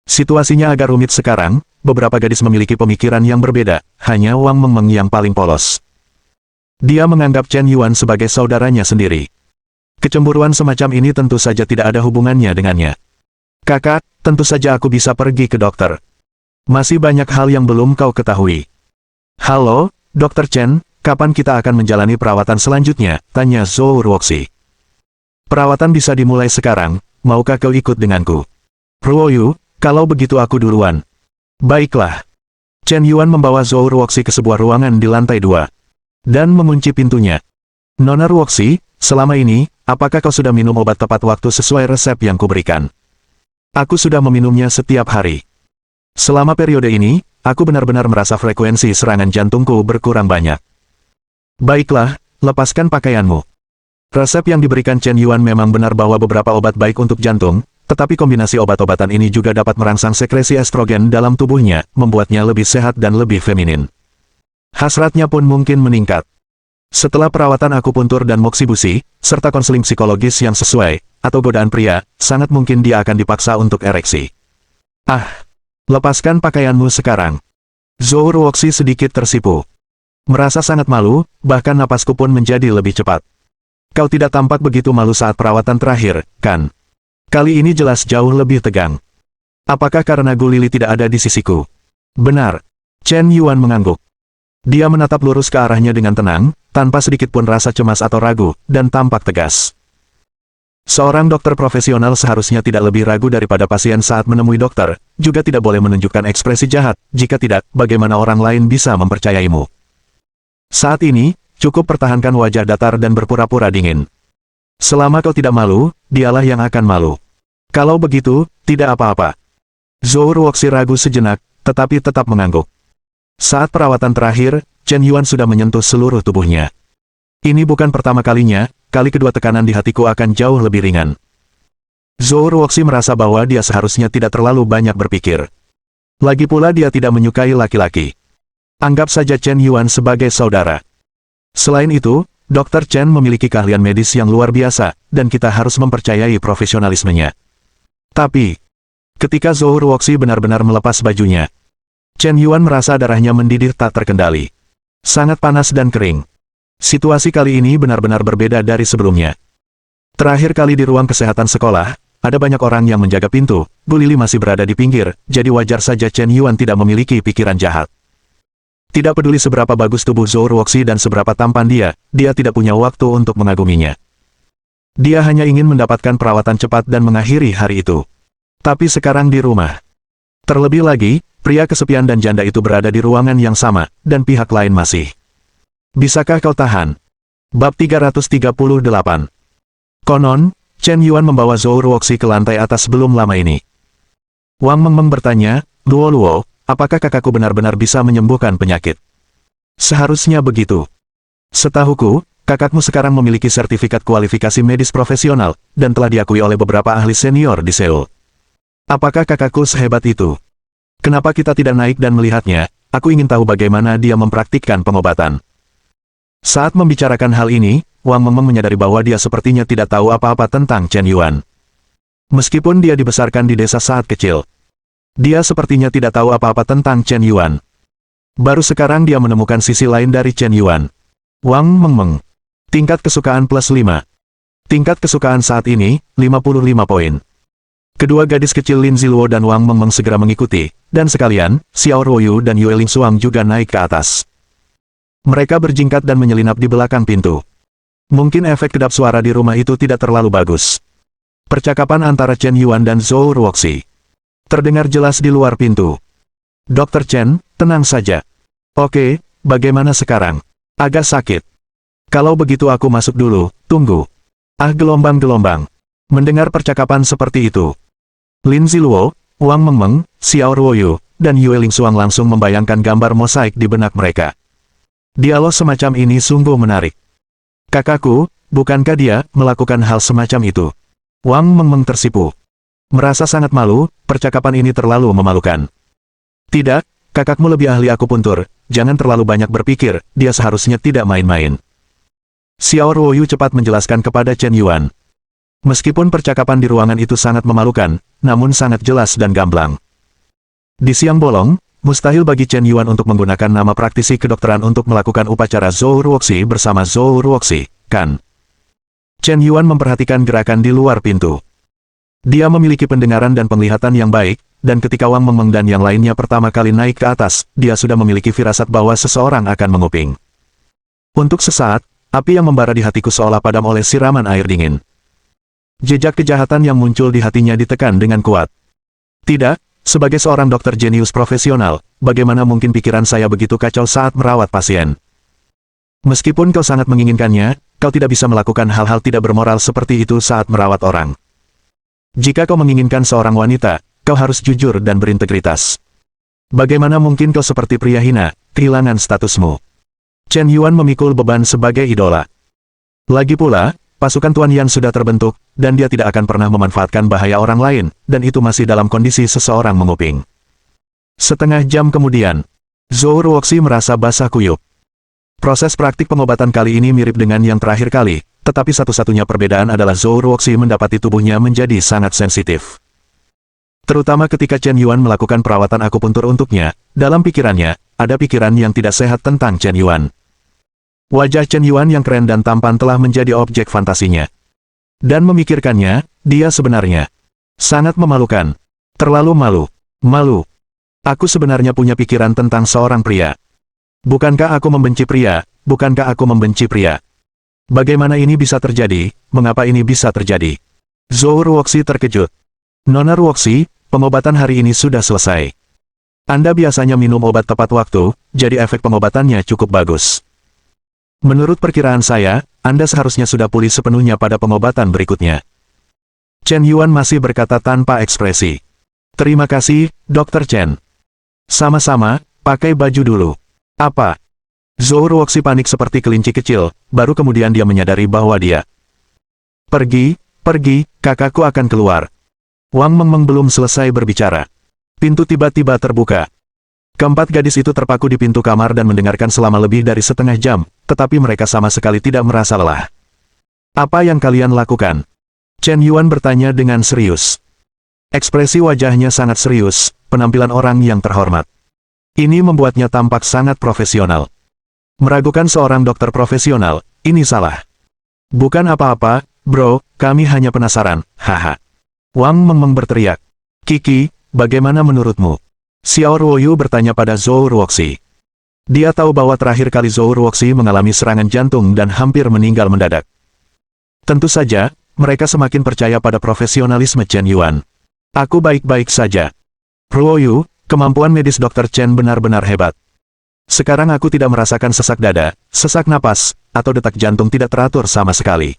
Situasinya agak rumit sekarang, beberapa gadis memiliki pemikiran yang berbeda, hanya Wang Mengmeng yang paling polos. Dia menganggap Chen Yuan sebagai saudaranya sendiri. Kecemburuan semacam ini tentu saja tidak ada hubungannya dengannya. Kakak, tentu saja aku bisa pergi ke dokter. Masih banyak hal yang belum kau ketahui. Halo, Dr. Chen, kapan kita akan menjalani perawatan selanjutnya? Tanya Zhou Ruoxi. Perawatan bisa dimulai sekarang, maukah kau ikut denganku? Ruoyu, kalau begitu aku duluan. Baiklah. Chen Yuan membawa Zhou Ruoxi ke sebuah ruangan di lantai 2. Dan mengunci pintunya. Nona Ruoxi, selama ini, apakah kau sudah minum obat tepat waktu sesuai resep yang kuberikan? Aku sudah meminumnya setiap hari. Selama periode ini, aku benar-benar merasa frekuensi serangan jantungku berkurang banyak. Baiklah, lepaskan pakaianmu. Resep yang diberikan Chen Yuan memang benar bahwa beberapa obat baik untuk jantung, tetapi kombinasi obat-obatan ini juga dapat merangsang sekresi estrogen dalam tubuhnya, membuatnya lebih sehat dan lebih feminin. Hasratnya pun mungkin meningkat. Setelah perawatan akupuntur dan moksibusi, serta konseling psikologis yang sesuai, atau godaan pria, sangat mungkin dia akan dipaksa untuk ereksi. Lepaskan pakaianmu sekarang. Zhou Ruoxi sedikit tersipu. Merasa sangat malu, bahkan napasku pun menjadi lebih cepat. Kau tidak tampak begitu malu saat perawatan terakhir, kan? Kali ini jelas jauh lebih tegang. Apakah karena Gulili tidak ada di sisiku? Benar. Chen Yuan mengangguk. Dia menatap lurus ke arahnya dengan tenang, tanpa sedikit pun rasa cemas atau ragu, dan tampak tegas. Seorang dokter profesional seharusnya tidak lebih ragu daripada pasien saat menemui dokter, juga tidak boleh menunjukkan ekspresi jahat, jika tidak, bagaimana orang lain bisa mempercayaimu. Saat ini, cukup pertahankan wajah datar dan berpura-pura dingin. Selama kau tidak malu, dialah yang akan malu. Kalau begitu, tidak apa-apa. Zhou Ruoxi ragu sejenak, tetapi tetap mengangguk. Saat perawatan terakhir, Chen Yuan sudah menyentuh seluruh tubuhnya. Ini bukan pertama kalinya, kali kedua tekanan di hatiku akan jauh lebih ringan. Zhou Ruoxi merasa bahwa dia seharusnya tidak terlalu banyak berpikir. Lagi pula dia tidak menyukai laki-laki. Anggap saja Chen Yuan sebagai saudara. Selain itu, Dr. Chen memiliki keahlian medis yang luar biasa, dan kita harus mempercayai profesionalismenya. Tapi, ketika Zhou Ruoxi benar-benar melepas bajunya, Chen Yuan merasa darahnya mendidih tak terkendali. Sangat panas dan kering. Situasi kali ini benar-benar berbeda dari sebelumnya. Terakhir kali di ruang kesehatan sekolah, ada banyak orang yang menjaga pintu, Bu Lili masih berada di pinggir, jadi wajar saja Chen Yuan tidak memiliki pikiran jahat. Tidak peduli seberapa bagus tubuh Zhou Ruoxi dan seberapa tampan dia tidak punya waktu untuk mengaguminya. Dia hanya ingin mendapatkan perawatan cepat dan mengakhiri hari itu. Tapi sekarang di rumah. Terlebih lagi, pria kesepian dan janda itu berada di ruangan yang sama, dan pihak lain masih. Bisakah kau tahan? Bab 338. Konon, Chen Yuan membawa Zhou Ruoxi ke lantai atas belum lama ini. Wang Mengmeng bertanya, Luo, apakah kakakku benar-benar bisa menyembuhkan penyakit? Seharusnya begitu. Setahuku, kakakmu sekarang memiliki sertifikat kualifikasi medis profesional, dan telah diakui oleh beberapa ahli senior di Seoul. Apakah kakakku sehebat itu? Kenapa kita tidak naik dan melihatnya? Aku ingin tahu bagaimana dia mempraktikkan pengobatan. Saat membicarakan hal ini, Wang Mengmeng menyadari bahwa dia sepertinya tidak tahu apa-apa tentang Chen Yuan. Meskipun dia dibesarkan di desa saat kecil, dia sepertinya tidak tahu apa-apa tentang Chen Yuan. Baru sekarang dia menemukan sisi lain dari Chen Yuan. Wang Mengmeng. Tingkat kesukaan plus 5. Tingkat kesukaan saat ini, 55 poin. Kedua gadis kecil Lin Ziluo dan Wang Mengmeng segera mengikuti, dan sekalian, Xiao Ruoyu dan Yue Lingsuang juga naik ke atas. Mereka berjingkat dan menyelinap di belakang pintu. Mungkin efek kedap suara di rumah itu tidak terlalu bagus. Percakapan antara Chen Yuan dan Zhou Ruoxi terdengar jelas di luar pintu. Dr. Chen, tenang saja. Oke, bagaimana sekarang? Agak sakit. Kalau begitu aku masuk dulu, tunggu. Ah, gelombang-gelombang. Mendengar percakapan seperti itu, Lin Ziluo, Wang Mengmeng, Xiao Ruoyu, dan Yue Lingsuang langsung membayangkan gambar mosaik di benak mereka. Dialog semacam ini sungguh menarik. Kakakku, bukankah dia melakukan hal semacam itu? Wang Mengmeng tersipu. Merasa sangat malu, percakapan ini terlalu memalukan. Tidak, kakakmu lebih ahli akupuntur, jangan terlalu banyak berpikir, dia seharusnya tidak main-main. Xiao Ruoyu cepat menjelaskan kepada Chen Yuan. Meskipun percakapan di ruangan itu sangat memalukan, namun sangat jelas dan gamblang. Di siang bolong, mustahil bagi Chen Yuan untuk menggunakan nama praktisi kedokteran untuk melakukan upacara Zhou Ruoxi bersama Zhou Ruoxi, kan? Chen Yuan memperhatikan gerakan di luar pintu. Dia memiliki pendengaran dan penglihatan yang baik, dan ketika Wang Mengmeng dan yang lainnya pertama kali naik ke atas, dia sudah memiliki firasat bahwa seseorang akan menguping. Untuk sesaat, api yang membara di hatiku seolah padam oleh siraman air dingin. Jejak kejahatan yang muncul di hatinya ditekan dengan kuat. Tidak, sebagai seorang dokter jenius profesional, bagaimana mungkin pikiran saya begitu kacau saat merawat pasien? Meskipun kau sangat menginginkannya, kau tidak bisa melakukan hal-hal tidak bermoral seperti itu saat merawat orang. Jika kau menginginkan seorang wanita, kau harus jujur dan berintegritas. Bagaimana mungkin kau seperti pria hina, kehilangan statusmu? Chen Yuan memikul beban sebagai idola. Lagi pula, pasukan Tuan Yan sudah terbentuk, dan dia tidak akan pernah memanfaatkan bahaya orang lain, dan itu masih dalam kondisi seseorang menguping. Setengah jam kemudian, Zhou Ruoxi merasa basah kuyup. Proses praktik pengobatan kali ini mirip dengan yang terakhir kali, tetapi satu-satunya perbedaan adalah Zhou Ruoxi mendapati tubuhnya menjadi sangat sensitif. Terutama ketika Chen Yuan melakukan perawatan akupuntur untuknya, dalam pikirannya, ada pikiran yang tidak sehat tentang Chen Yuan. Wajah Chen Yuan yang keren dan tampan telah menjadi objek fantasinya. Dan memikirkannya, dia sebenarnya sangat memalukan. Terlalu malu. Malu. Aku sebenarnya punya pikiran tentang seorang pria. Bukankah aku membenci pria? Bukankah aku membenci pria? Bagaimana ini bisa terjadi? Mengapa ini bisa terjadi? Zhou Ruoxi terkejut. Nona Ruoxi, pengobatan hari ini sudah selesai. Anda biasanya minum obat tepat waktu, jadi efek pengobatannya cukup bagus. Menurut perkiraan saya, Anda seharusnya sudah pulih sepenuhnya pada pengobatan berikutnya. Chen Yuan masih berkata tanpa ekspresi. Terima kasih, Dr. Chen. Sama-sama, pakai baju dulu. Apa? Zhou Ruoxi panik seperti kelinci kecil, baru kemudian dia menyadari bahwa dia pergi, kakakku akan keluar. Wang Mengmeng belum selesai berbicara. Pintu tiba-tiba terbuka. Keempat gadis itu terpaku di pintu kamar dan mendengarkan selama lebih dari setengah jam, tetapi mereka sama sekali tidak merasa lelah. Apa yang kalian lakukan? Chen Yuan bertanya dengan serius. Ekspresi wajahnya sangat serius, penampilan orang yang terhormat. Ini membuatnya tampak sangat profesional. Meragukan seorang dokter profesional, ini salah. Bukan apa-apa, bro, kami hanya penasaran, haha. Wang Mengmeng berteriak. Kiki, bagaimana menurutmu? Xiao Ruoyu bertanya pada Zhou Ruoxi. Dia tahu bahwa terakhir kali Zhou Ruoxi mengalami serangan jantung dan hampir meninggal mendadak. Tentu saja, mereka semakin percaya pada profesionalisme Chen Yuan. Aku baik-baik saja. Ruoyu, kemampuan medis Dr. Chen benar-benar hebat. Sekarang aku tidak merasakan sesak dada, sesak napas, atau detak jantung tidak teratur sama sekali.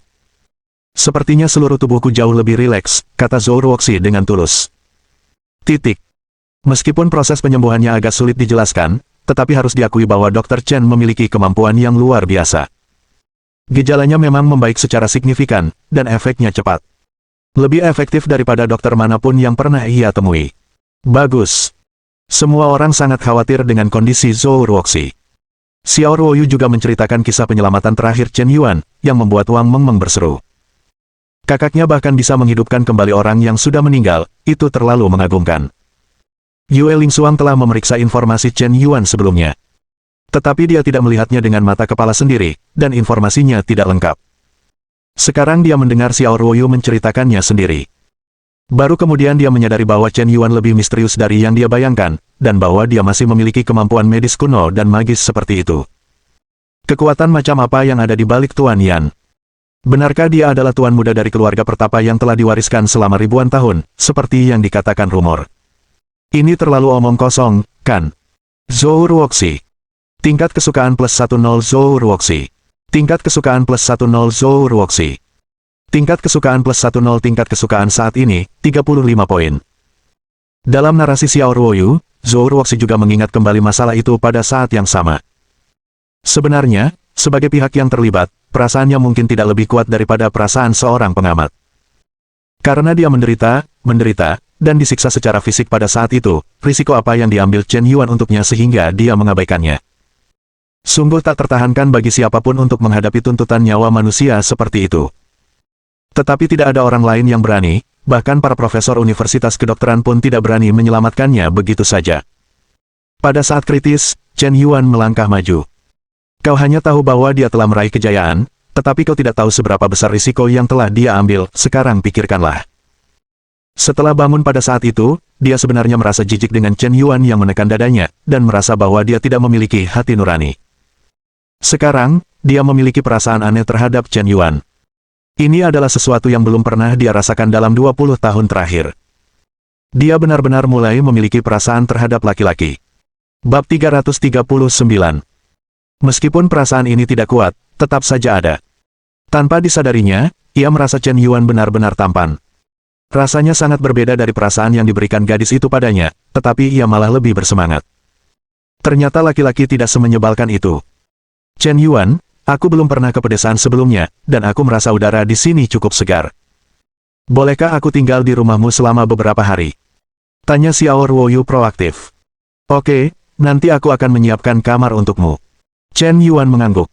Sepertinya seluruh tubuhku jauh lebih rileks, kata Zhou Ruoxi dengan tulus. Titik. Meskipun proses penyembuhannya agak sulit dijelaskan, tetapi harus diakui bahwa Dr. Chen memiliki kemampuan yang luar biasa. Gejalanya memang membaik secara signifikan, dan efeknya cepat. Lebih efektif daripada dokter manapun yang pernah ia temui. Bagus. Semua orang sangat khawatir dengan kondisi Zhou Ruoxi. Xiao Ruoyu juga menceritakan kisah penyelamatan terakhir Chen Yuan, yang membuat Wang Mengmeng berseru. Kakaknya bahkan bisa menghidupkan kembali orang yang sudah meninggal, itu terlalu mengagumkan. Yue Lingsuang telah memeriksa informasi Chen Yuan sebelumnya. Tetapi dia tidak melihatnya dengan mata kepala sendiri, dan informasinya tidak lengkap. Sekarang dia mendengar Xiao Ruoyu menceritakannya sendiri. Baru kemudian dia menyadari bahwa Chen Yuan lebih misterius dari yang dia bayangkan, dan bahwa dia masih memiliki kemampuan medis kuno dan magis seperti itu. Kekuatan macam apa yang ada di balik Tuan Yan? Benarkah dia adalah tuan muda dari keluarga pertapa yang telah diwariskan selama ribuan tahun, seperti yang dikatakan rumor? Ini terlalu omong kosong, kan? Zhou Ruoxi. Tingkat kesukaan plus 10 Zhou Ruoxi. Tingkat kesukaan plus 10 Zhou Ruoxi. Tingkat kesukaan plus 10 tingkat kesukaan saat ini, 35 poin. Dalam narasi Xiao Ruoyu, Zhou Ruoxi juga mengingat kembali masalah itu pada saat yang sama. Sebenarnya, sebagai pihak yang terlibat, perasaannya mungkin tidak lebih kuat daripada perasaan seorang pengamat. Karena dia menderita, dan disiksa secara fisik pada saat itu, risiko apa yang diambil Chen Yuan untuknya sehingga dia mengabaikannya. Sungguh tak tertahankan bagi siapapun untuk menghadapi tuntutan nyawa manusia seperti itu. Tetapi tidak ada orang lain yang berani, bahkan para profesor universitas kedokteran pun tidak berani menyelamatkannya begitu saja. Pada saat kritis, Chen Yuan melangkah maju. Kau hanya tahu bahwa dia telah meraih kejayaan, tetapi kau tidak tahu seberapa besar risiko yang telah dia ambil, sekarang pikirkanlah. Setelah bangun pada saat itu, dia sebenarnya merasa jijik dengan Chen Yuan yang menekan dadanya, dan merasa bahwa dia tidak memiliki hati nurani. Sekarang, dia memiliki perasaan aneh terhadap Chen Yuan. Ini adalah sesuatu yang belum pernah dia rasakan dalam 20 tahun terakhir. Dia benar-benar mulai memiliki perasaan terhadap laki-laki. Bab 339. Meskipun perasaan ini tidak kuat, tetap saja ada. Tanpa disadarinya, ia merasa Chen Yuan benar-benar tampan. Rasanya sangat berbeda dari perasaan yang diberikan gadis itu padanya, tetapi ia malah lebih bersemangat. Ternyata laki-laki tidak semenyebalkan itu. Chen Yuan, aku belum pernah ke pedesaan sebelumnya, dan aku merasa udara di sini cukup segar. Bolehkah aku tinggal di rumahmu selama beberapa hari? Tanya Xiao Ruoyu proaktif. Oke, nanti aku akan menyiapkan kamar untukmu. Chen Yuan mengangguk.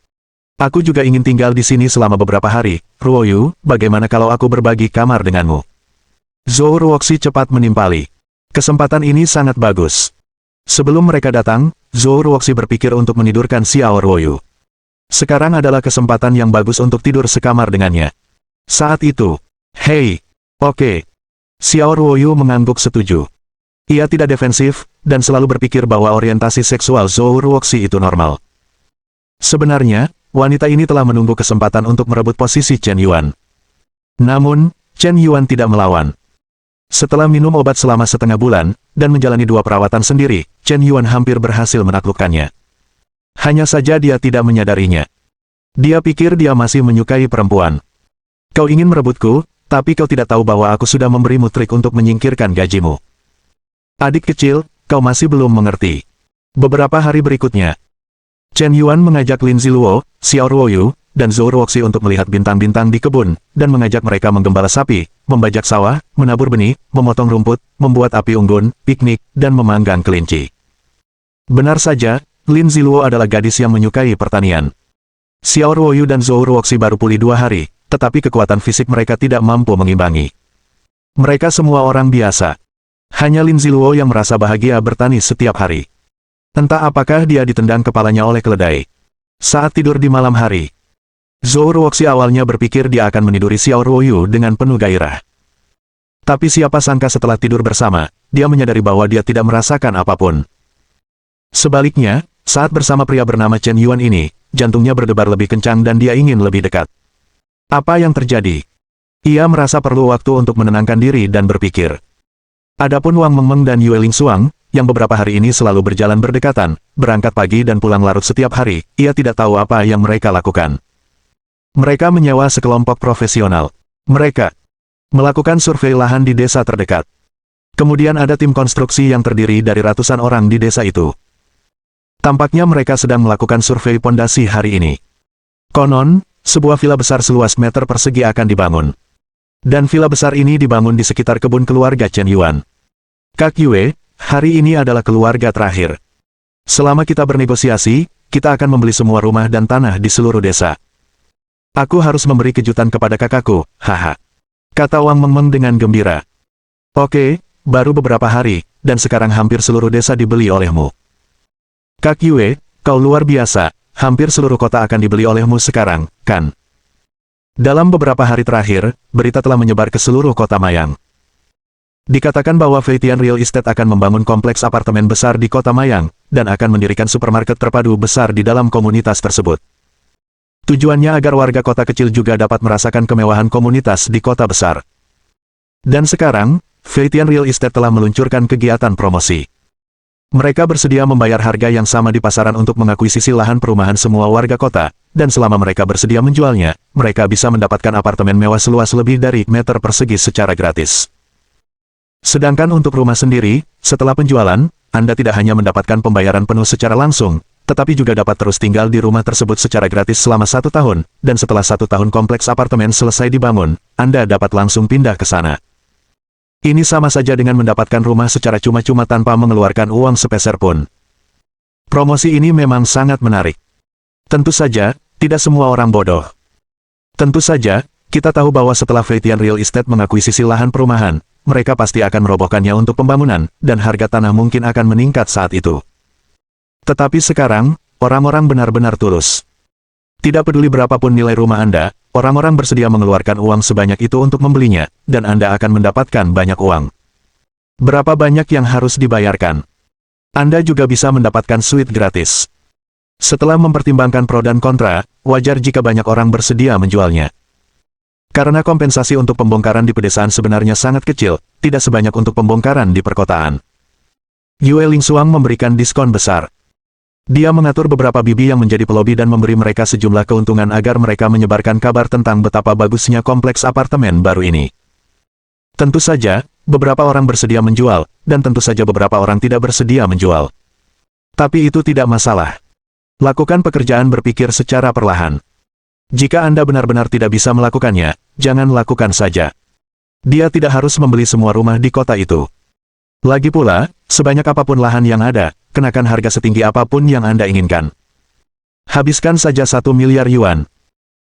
Aku juga ingin tinggal di sini selama beberapa hari, Ruoyu, bagaimana kalau aku berbagi kamar denganmu? Zhou Ruoxi cepat menimpali. Kesempatan ini sangat bagus. Sebelum mereka datang, Zhou Ruoxi berpikir untuk menidurkan Xiao Ruoyu. Sekarang adalah kesempatan yang bagus untuk tidur sekamar dengannya. Saat itu, hei, oke. Xiao Ruoyu mengangguk setuju. Ia tidak defensif, dan selalu berpikir bahwa orientasi seksual Zhou Ruoxi itu normal. Sebenarnya, wanita ini telah menunggu kesempatan untuk merebut posisi Chen Yuan. Namun, Chen Yuan tidak melawan. Setelah minum obat selama setengah bulan, dan menjalani 2 perawatan sendiri, Chen Yuan hampir berhasil menaklukkannya. Hanya saja dia tidak menyadarinya. Dia pikir dia masih menyukai perempuan. Kau ingin merebutku, tapi kau tidak tahu bahwa aku sudah memberimu trik untuk menyingkirkan gajimu. Adik kecil, kau masih belum mengerti. Beberapa hari berikutnya, Chen Yuan mengajak Lin Ziluo, Xiao Ruoyu, dan Zhou Ruoxi untuk melihat bintang-bintang di kebun, dan mengajak mereka menggembala sapi, membajak sawah, menabur benih, memotong rumput, membuat api unggun, piknik, dan memanggang kelinci. Benar saja, Lin Ziluo adalah gadis yang menyukai pertanian. Xiao Ruoyu dan Zhou Ruoxi baru pulih 2 hari, tetapi kekuatan fisik mereka tidak mampu mengimbangi. Mereka semua orang biasa. Hanya Lin Ziluo yang merasa bahagia bertani setiap hari. Entah apakah dia ditendang kepalanya oleh keledai. Saat tidur di malam hari, Zhou Ruoxi awalnya berpikir dia akan meniduri Xiao Ruoyu dengan penuh gairah. Tapi siapa sangka setelah tidur bersama, dia menyadari bahwa dia tidak merasakan apapun. Sebaliknya, saat bersama pria bernama Chen Yuan ini, jantungnya berdebar lebih kencang dan dia ingin lebih dekat. Apa yang terjadi? Ia merasa perlu waktu untuk menenangkan diri dan berpikir. Adapun Wang Mengmeng dan Yue Lingsuang, yang beberapa hari ini selalu berjalan berdekatan, berangkat pagi dan pulang larut setiap hari, ia tidak tahu apa yang mereka lakukan. Mereka menyewa sekelompok profesional. Mereka melakukan survei lahan di desa terdekat. Kemudian ada tim konstruksi yang terdiri dari ratusan orang di desa itu. Tampaknya mereka sedang melakukan survei pondasi hari ini. Konon, sebuah villa besar seluas meter persegi akan dibangun. Dan villa besar ini dibangun di sekitar kebun keluarga Chen Yuan. Kak Yue, hari ini adalah keluarga terakhir. Selama kita bernegosiasi, kita akan membeli semua rumah dan tanah di seluruh desa. Aku harus memberi kejutan kepada kakakku, haha. Kata Wang Mengmeng dengan gembira. Oke, baru beberapa hari, dan sekarang hampir seluruh desa dibeli olehmu. Kak Yue, kau luar biasa, hampir seluruh kota akan dibeli olehmu sekarang, kan? Dalam beberapa hari terakhir, berita telah menyebar ke seluruh kota Mayang. Dikatakan bahwa Feitian Real Estate akan membangun kompleks apartemen besar di kota Mayang, dan akan mendirikan supermarket terpadu besar di dalam komunitas tersebut. Tujuannya agar warga kota kecil juga dapat merasakan kemewahan komunitas di kota besar. Dan sekarang, Feitian Real Estate telah meluncurkan kegiatan promosi. Mereka bersedia membayar harga yang sama di pasaran untuk mengakuisisi lahan perumahan semua warga kota, dan selama mereka bersedia menjualnya, mereka bisa mendapatkan apartemen mewah seluas lebih dari meter persegi secara gratis. Sedangkan untuk rumah sendiri, setelah penjualan, Anda tidak hanya mendapatkan pembayaran penuh secara langsung, tetapi juga dapat terus tinggal di rumah tersebut secara gratis selama 1 tahun, dan setelah 1 tahun kompleks apartemen selesai dibangun, Anda dapat langsung pindah ke sana. Ini sama saja dengan mendapatkan rumah secara cuma-cuma tanpa mengeluarkan uang sepeser pun. Promosi ini memang sangat menarik. Tentu saja, tidak semua orang bodoh. Tentu saja, kita tahu bahwa setelah Feitian Real Estate mengakuisisi lahan perumahan, mereka pasti akan merobohkannya untuk pembangunan, dan harga tanah mungkin akan meningkat saat itu. Tetapi sekarang, orang-orang benar-benar tulus. Tidak peduli berapapun nilai rumah Anda, orang-orang bersedia mengeluarkan uang sebanyak itu untuk membelinya, dan Anda akan mendapatkan banyak uang. Berapa banyak yang harus dibayarkan? Anda juga bisa mendapatkan suite gratis. Setelah mempertimbangkan pro dan kontra, wajar jika banyak orang bersedia menjualnya. Karena kompensasi untuk pembongkaran di pedesaan sebenarnya sangat kecil, tidak sebanyak untuk pembongkaran di perkotaan. Yue Lingsuang memberikan diskon besar. Dia mengatur beberapa bibi yang menjadi pelobi dan memberi mereka sejumlah keuntungan agar mereka menyebarkan kabar tentang betapa bagusnya kompleks apartemen baru ini. Tentu saja, beberapa orang bersedia menjual, dan tentu saja beberapa orang tidak bersedia menjual. Tapi itu tidak masalah. Lakukan pekerjaan berpikir secara perlahan. Jika Anda benar-benar tidak bisa melakukannya, jangan lakukan saja. Dia tidak harus membeli semua rumah di kota itu. Lagi pula, sebanyak apapun lahan yang ada, kenakan harga setinggi apapun yang Anda inginkan. Habiskan saja 1 miliar yuan.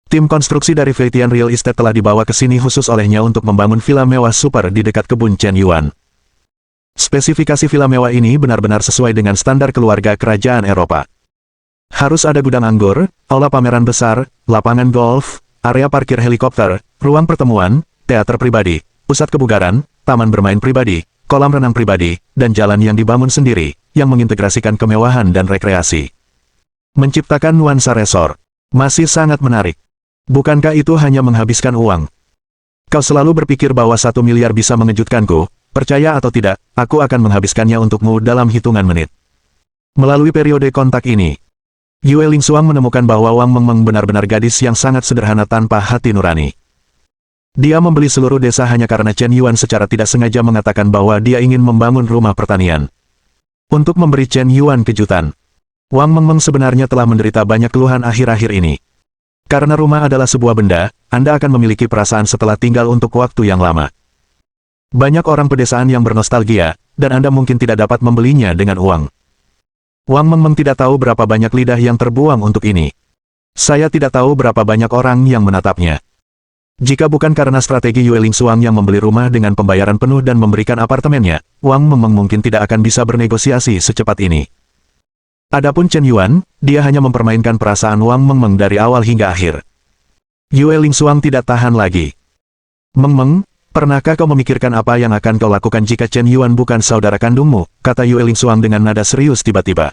Tim konstruksi dari Feitian Real Estate telah dibawa ke sini khusus olehnya untuk membangun villa mewah super di dekat kebun Chen Yuan. Spesifikasi villa mewah ini benar-benar sesuai dengan standar keluarga kerajaan Eropa. Harus ada gudang anggur, aula pameran besar, lapangan golf, area parkir helikopter, ruang pertemuan, teater pribadi, pusat kebugaran, taman bermain pribadi, kolam renang pribadi, dan jalan yang dibangun sendiri, yang mengintegrasikan kemewahan dan rekreasi. Menciptakan nuansa resort. Masih sangat menarik. Bukankah itu hanya menghabiskan uang? Kau selalu berpikir bahwa 1 miliar bisa mengejutkanku, percaya atau tidak, aku akan menghabiskannya untukmu dalam hitungan menit. Melalui periode kontak ini, Yue Lingsuang menemukan bahwa Wang Mengmeng benar-benar gadis yang sangat sederhana tanpa hati nurani. Dia membeli seluruh desa hanya karena Chen Yuan secara tidak sengaja mengatakan bahwa dia ingin membangun rumah pertanian. Untuk memberi Chen Yuan kejutan, Wang Mengmeng sebenarnya telah menderita banyak keluhan akhir-akhir ini. Karena rumah adalah sebuah benda, Anda akan memiliki perasaan setelah tinggal untuk waktu yang lama. Banyak orang pedesaan yang bernostalgia, dan Anda mungkin tidak dapat membelinya dengan uang. Wang Mengmeng tidak tahu berapa banyak lidah yang terbuang untuk ini. Saya tidak tahu berapa banyak orang yang menatapnya. Jika bukan karena strategi Yue Lingsuang yang membeli rumah dengan pembayaran penuh dan memberikan apartemennya, Wang Mengmeng mungkin tidak akan bisa bernegosiasi secepat ini. Adapun Chen Yuan, dia hanya mempermainkan perasaan Wang Mengmeng dari awal hingga akhir. Yue Lingsuang tidak tahan lagi. Mengmeng, pernahkah kau memikirkan apa yang akan kau lakukan jika Chen Yuan bukan saudara kandungmu? Kata Yue Lingsuang dengan nada serius tiba-tiba.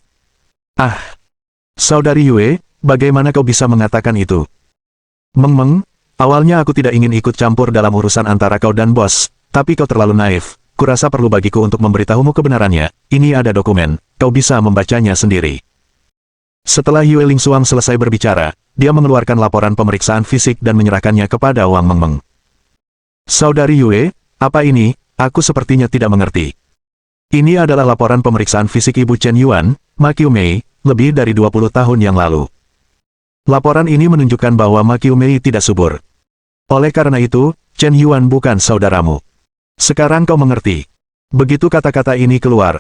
Ah, saudari Yue, bagaimana kau bisa mengatakan itu? Mengmeng, awalnya aku tidak ingin ikut campur dalam urusan antara kau dan bos, tapi kau terlalu naif. Kurasa perlu bagiku untuk memberitahumu kebenarannya. Ini ada dokumen, kau bisa membacanya sendiri. Setelah Yue Lingsuang selesai berbicara, dia mengeluarkan laporan pemeriksaan fisik dan menyerahkannya kepada Wang Mengmeng. Saudari Yue, apa ini? Aku sepertinya tidak mengerti. Ini adalah laporan pemeriksaan fisik Ibu Chen Yuan, Ma Qiumei, lebih dari 20 tahun yang lalu. Laporan ini menunjukkan bahwa Ma Qiumei tidak subur. Oleh karena itu, Chen Yuan bukan saudaramu. Sekarang kau mengerti. Begitu kata-kata ini keluar,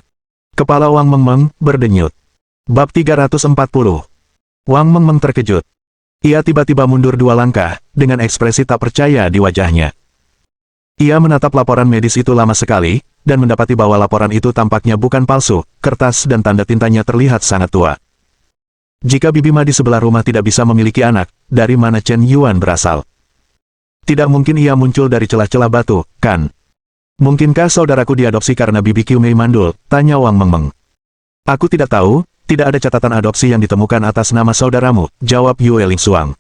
kepala Wang Mengmeng berdenyut. Bab 340. Wang Mengmeng terkejut. Ia tiba-tiba mundur 2 langkah, dengan ekspresi tak percaya di wajahnya. Ia menatap laporan medis itu lama sekali, dan mendapati bahwa laporan itu tampaknya bukan palsu, kertas dan tanda tintanya terlihat sangat tua. Jika Bibi Ma di sebelah rumah tidak bisa memiliki anak, dari mana Chen Yuan berasal? Tidak mungkin ia muncul dari celah-celah batu, kan? Mungkinkah saudaraku diadopsi karena Bibi Qiu Mei mandul? Tanya Wang Mengmeng. Aku tidak tahu, tidak ada catatan adopsi yang ditemukan atas nama saudaramu, jawab Yue Lingsuang.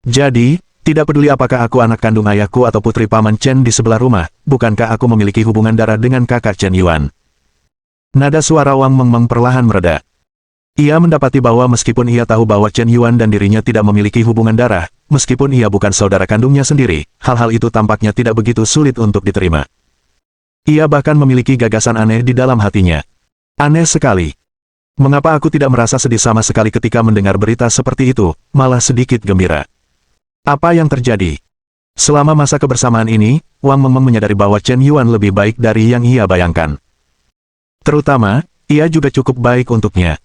Jadi, tidak peduli apakah aku anak kandung ayahku atau putri paman Chen di sebelah rumah, bukankah aku memiliki hubungan darah dengan kakak Chen Yuan? Nada suara Wang Mengmeng perlahan mereda. Ia mendapati bahwa meskipun ia tahu bahwa Chen Yuan dan dirinya tidak memiliki hubungan darah, meskipun ia bukan saudara kandungnya sendiri, hal-hal itu tampaknya tidak begitu sulit untuk diterima. Ia bahkan memiliki gagasan aneh di dalam hatinya. Aneh sekali. Mengapa aku tidak merasa sedih sama sekali ketika mendengar berita seperti itu, malah sedikit gembira? Apa yang terjadi? Selama masa kebersamaan ini, Wang Mengmeng menyadari bahwa Chen Yuan lebih baik dari yang ia bayangkan. Terutama, ia juga cukup baik untuknya.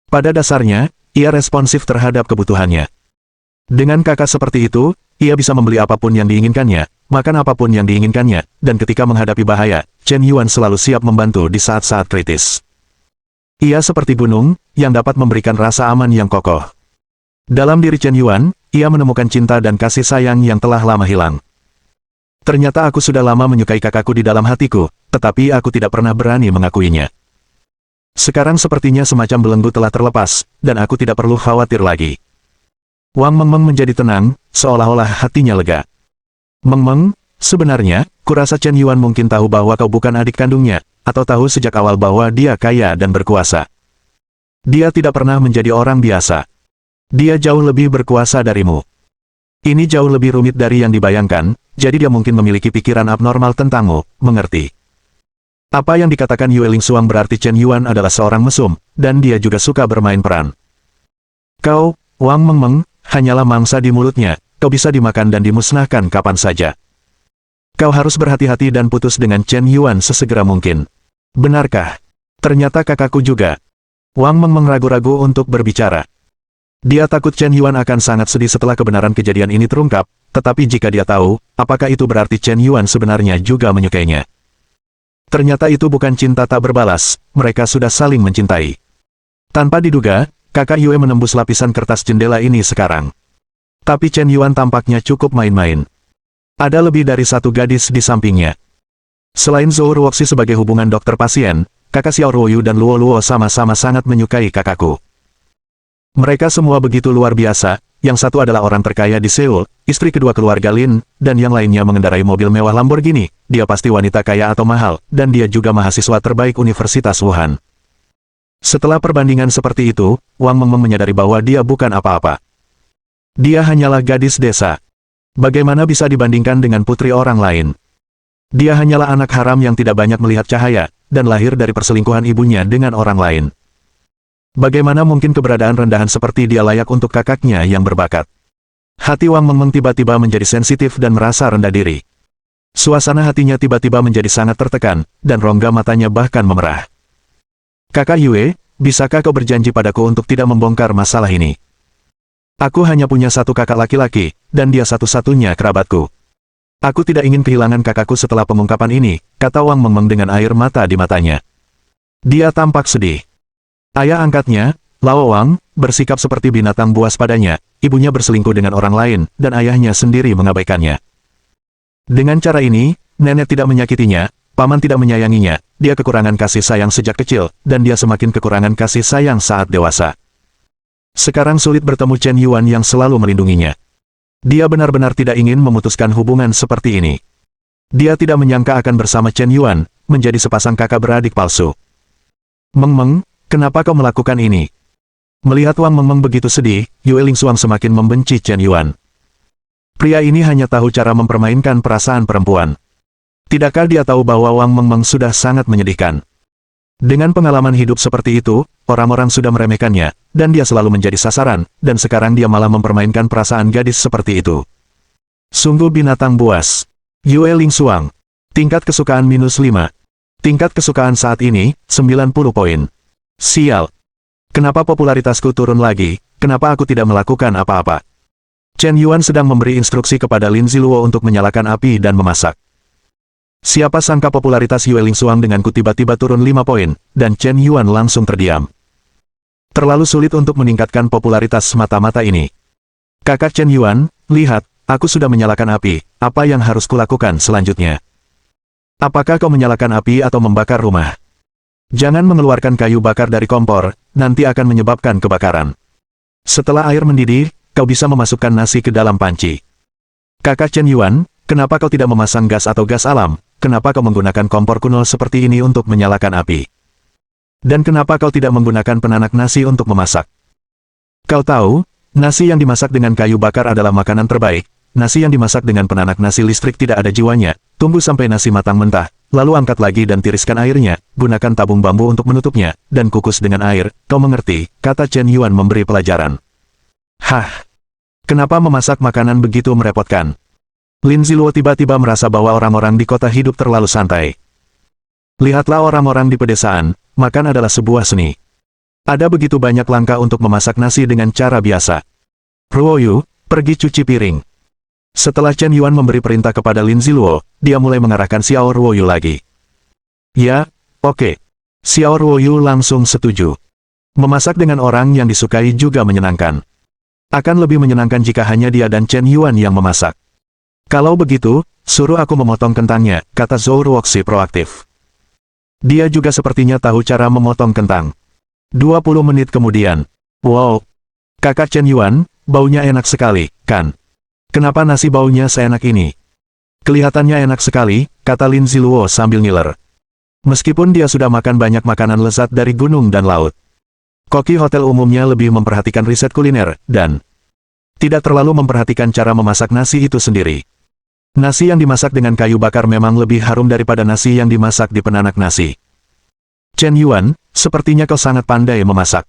Pada dasarnya, ia responsif terhadap kebutuhannya. Dengan kakak seperti itu, ia bisa membeli apapun yang diinginkannya, makan apapun yang diinginkannya, dan ketika menghadapi bahaya, Chen Yuan selalu siap membantu di saat-saat kritis. Ia seperti gunung, yang dapat memberikan rasa aman yang kokoh. Dalam diri Chen Yuan, ia menemukan cinta dan kasih sayang yang telah lama hilang. Ternyata aku sudah lama menyukai kakakku di dalam hatiku, tetapi aku tidak pernah berani mengakuinya. Sekarang sepertinya semacam belenggu telah terlepas, dan aku tidak perlu khawatir lagi. Wang Mengmeng menjadi tenang, seolah-olah hatinya lega. Mengmeng, sebenarnya, kurasa Chen Yuan mungkin tahu bahwa kau bukan adik kandungnya, atau tahu sejak awal bahwa dia kaya dan berkuasa. Dia tidak pernah menjadi orang biasa. Dia jauh lebih berkuasa darimu. Ini jauh lebih rumit dari yang dibayangkan, jadi dia mungkin memiliki pikiran abnormal tentangmu, mengerti? Apa yang dikatakan Yue Lingsuang berarti Chen Yuan adalah seorang mesum, dan dia juga suka bermain peran. Kau, Wang Mengmeng, hanyalah mangsa di mulutnya, kau bisa dimakan dan dimusnahkan kapan saja. Kau harus berhati-hati dan putus dengan Chen Yuan sesegera mungkin. Benarkah? Ternyata kakakku juga. Wang Mengmeng ragu-ragu untuk berbicara. Dia takut Chen Yuan akan sangat sedih setelah kebenaran kejadian ini terungkap, tetapi jika dia tahu, apakah itu berarti Chen Yuan sebenarnya juga menyukainya? Ternyata itu bukan cinta tak berbalas, mereka sudah saling mencintai. Tanpa diduga, kakak Yue menembus lapisan kertas jendela ini sekarang. Tapi Chen Yuan tampaknya cukup main-main. Ada lebih dari satu gadis di sampingnya. Selain Zhou Ruoxi sebagai hubungan dokter pasien, kakak Xiao Ruoyu dan Luo Luo sama-sama sangat menyukai kakakku. Mereka semua begitu luar biasa, yang satu adalah orang terkaya di Seoul, istri kedua keluarga Lin, dan yang lainnya mengendarai mobil mewah Lamborghini, dia pasti wanita kaya atau mahal, dan dia juga mahasiswa terbaik Universitas Wuhan. Setelah perbandingan seperti itu, Wang Mengmeng menyadari bahwa dia bukan apa-apa. Dia hanyalah gadis desa. Bagaimana bisa dibandingkan dengan putri orang lain? Dia hanyalah anak haram yang tidak banyak melihat cahaya, dan lahir dari perselingkuhan ibunya dengan orang lain. Bagaimana mungkin keberadaan rendahan seperti dia layak untuk kakaknya yang berbakat? Hati Wang Mengmeng tiba-tiba menjadi sensitif dan merasa rendah diri. Suasana hatinya tiba-tiba menjadi sangat tertekan, dan rongga matanya bahkan memerah. Kakak Yue, bisakah kau berjanji padaku untuk tidak membongkar masalah ini? Aku hanya punya satu kakak laki-laki, dan dia satu-satunya kerabatku. Aku tidak ingin kehilangan kakakku setelah pengungkapan ini, kata Wang Mengmeng dengan air mata di matanya. Dia tampak sedih. Ayah angkatnya, Lao Wang, bersikap seperti binatang buas padanya, ibunya berselingkuh dengan orang lain, dan ayahnya sendiri mengabaikannya. Dengan cara ini, nenek tidak menyakitinya, paman tidak menyayanginya, dia kekurangan kasih sayang sejak kecil, dan dia semakin kekurangan kasih sayang saat dewasa. Sekarang sulit bertemu Chen Yuan yang selalu melindunginya. Dia benar-benar tidak ingin memutuskan hubungan seperti ini. Dia tidak menyangka akan bersama Chen Yuan, menjadi sepasang kakak beradik palsu. Mengmeng, kenapa kau melakukan ini? Melihat Wang Mengmeng begitu sedih, Yue Lingsuang semakin membenci Chen Yuan. Pria ini hanya tahu cara mempermainkan perasaan perempuan. Tidakkah dia tahu bahwa Wang Mengmeng sudah sangat menyedihkan? Dengan pengalaman hidup seperti itu, orang-orang sudah meremehkannya, dan dia selalu menjadi sasaran, dan sekarang dia malah mempermainkan perasaan gadis seperti itu. Sungguh binatang buas. Yue Lingsuang. Tingkat kesukaan -5. Tingkat kesukaan saat ini, 90 poin. Sial. Kenapa popularitasku turun lagi? Kenapa aku tidak melakukan apa-apa? Chen Yuan sedang memberi instruksi kepada Lin Ziluo untuk menyalakan api dan memasak. Siapa sangka popularitas Yue Lingsuang denganku tiba-tiba turun 5 poin, dan Chen Yuan langsung terdiam. Terlalu sulit untuk meningkatkan popularitas semata-mata ini. Kakak Chen Yuan, lihat, aku sudah menyalakan api, apa yang harus kulakukan selanjutnya? Apakah kau menyalakan api atau membakar rumah? Jangan mengeluarkan kayu bakar dari kompor, nanti akan menyebabkan kebakaran. Setelah air mendidih, kau bisa memasukkan nasi ke dalam panci. Kakak Chen Yuan, kenapa kau tidak memasang gas atau gas alam? Kenapa kau menggunakan kompor kuno seperti ini untuk menyalakan api? Dan kenapa kau tidak menggunakan penanak nasi untuk memasak? Kau tahu, nasi yang dimasak dengan kayu bakar adalah makanan terbaik. Nasi yang dimasak dengan penanak nasi listrik tidak ada jiwanya. Tunggu sampai nasi matang mentah, lalu angkat lagi dan tiriskan airnya, gunakan tabung bambu untuk menutupnya, dan kukus dengan air. Kau mengerti, kata Chen Yuan memberi pelajaran. Hah? Kenapa memasak makanan begitu merepotkan? Lin Ziluo tiba-tiba merasa bahwa orang-orang di kota hidup terlalu santai. Lihatlah orang-orang di pedesaan, makan adalah sebuah seni. Ada begitu banyak langkah untuk memasak nasi dengan cara biasa. Ruoyu, pergi cuci piring. Setelah Chen Yuan memberi perintah kepada Lin Ziluo, dia mulai mengarahkan Xiao Ruoyu lagi. Ya, oke. Xiao Ruoyu langsung setuju. Memasak dengan orang yang disukai juga menyenangkan. Akan lebih menyenangkan jika hanya dia dan Chen Yuan yang memasak. Kalau begitu, suruh aku memotong kentangnya, kata Zhou Ruoxi proaktif. Dia juga sepertinya tahu cara memotong kentang. 20 menit kemudian. Wow. Kakak Chen Yuan, baunya enak sekali, kan? Kenapa nasi baunya seenak ini? Kelihatannya enak sekali, kata Lin Ziluo sambil ngiler. Meskipun dia sudah makan banyak makanan lezat dari gunung dan laut. Koki hotel umumnya lebih memperhatikan riset kuliner, dan tidak terlalu memperhatikan cara memasak nasi itu sendiri. Nasi yang dimasak dengan kayu bakar memang lebih harum daripada nasi yang dimasak di penanak nasi. Chen Yuan, sepertinya kau sangat pandai memasak.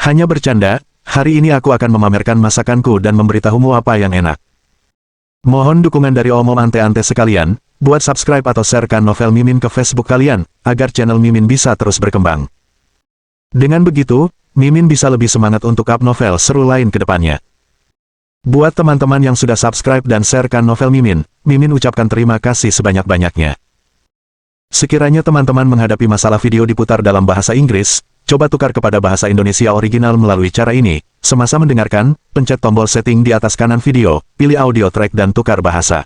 Hanya bercanda, hari ini aku akan memamerkan masakanku dan memberitahumu apa yang enak. Mohon dukungan dari omom ante-ante sekalian, buat subscribe atau sharekan novel Mimin ke Facebook kalian, agar channel Mimin bisa terus berkembang. Dengan begitu, Mimin bisa lebih semangat untuk up novel seru lain ke depannya. Buat teman-teman yang sudah subscribe dan sharekan novel Mimin, Mimin ucapkan terima kasih sebanyak-banyaknya. Sekiranya teman-teman menghadapi masalah video diputar dalam bahasa Inggris, coba tukar kepada bahasa Indonesia original melalui cara ini. Semasa mendengarkan, pencet tombol setting di atas kanan video, pilih audio track dan tukar bahasa.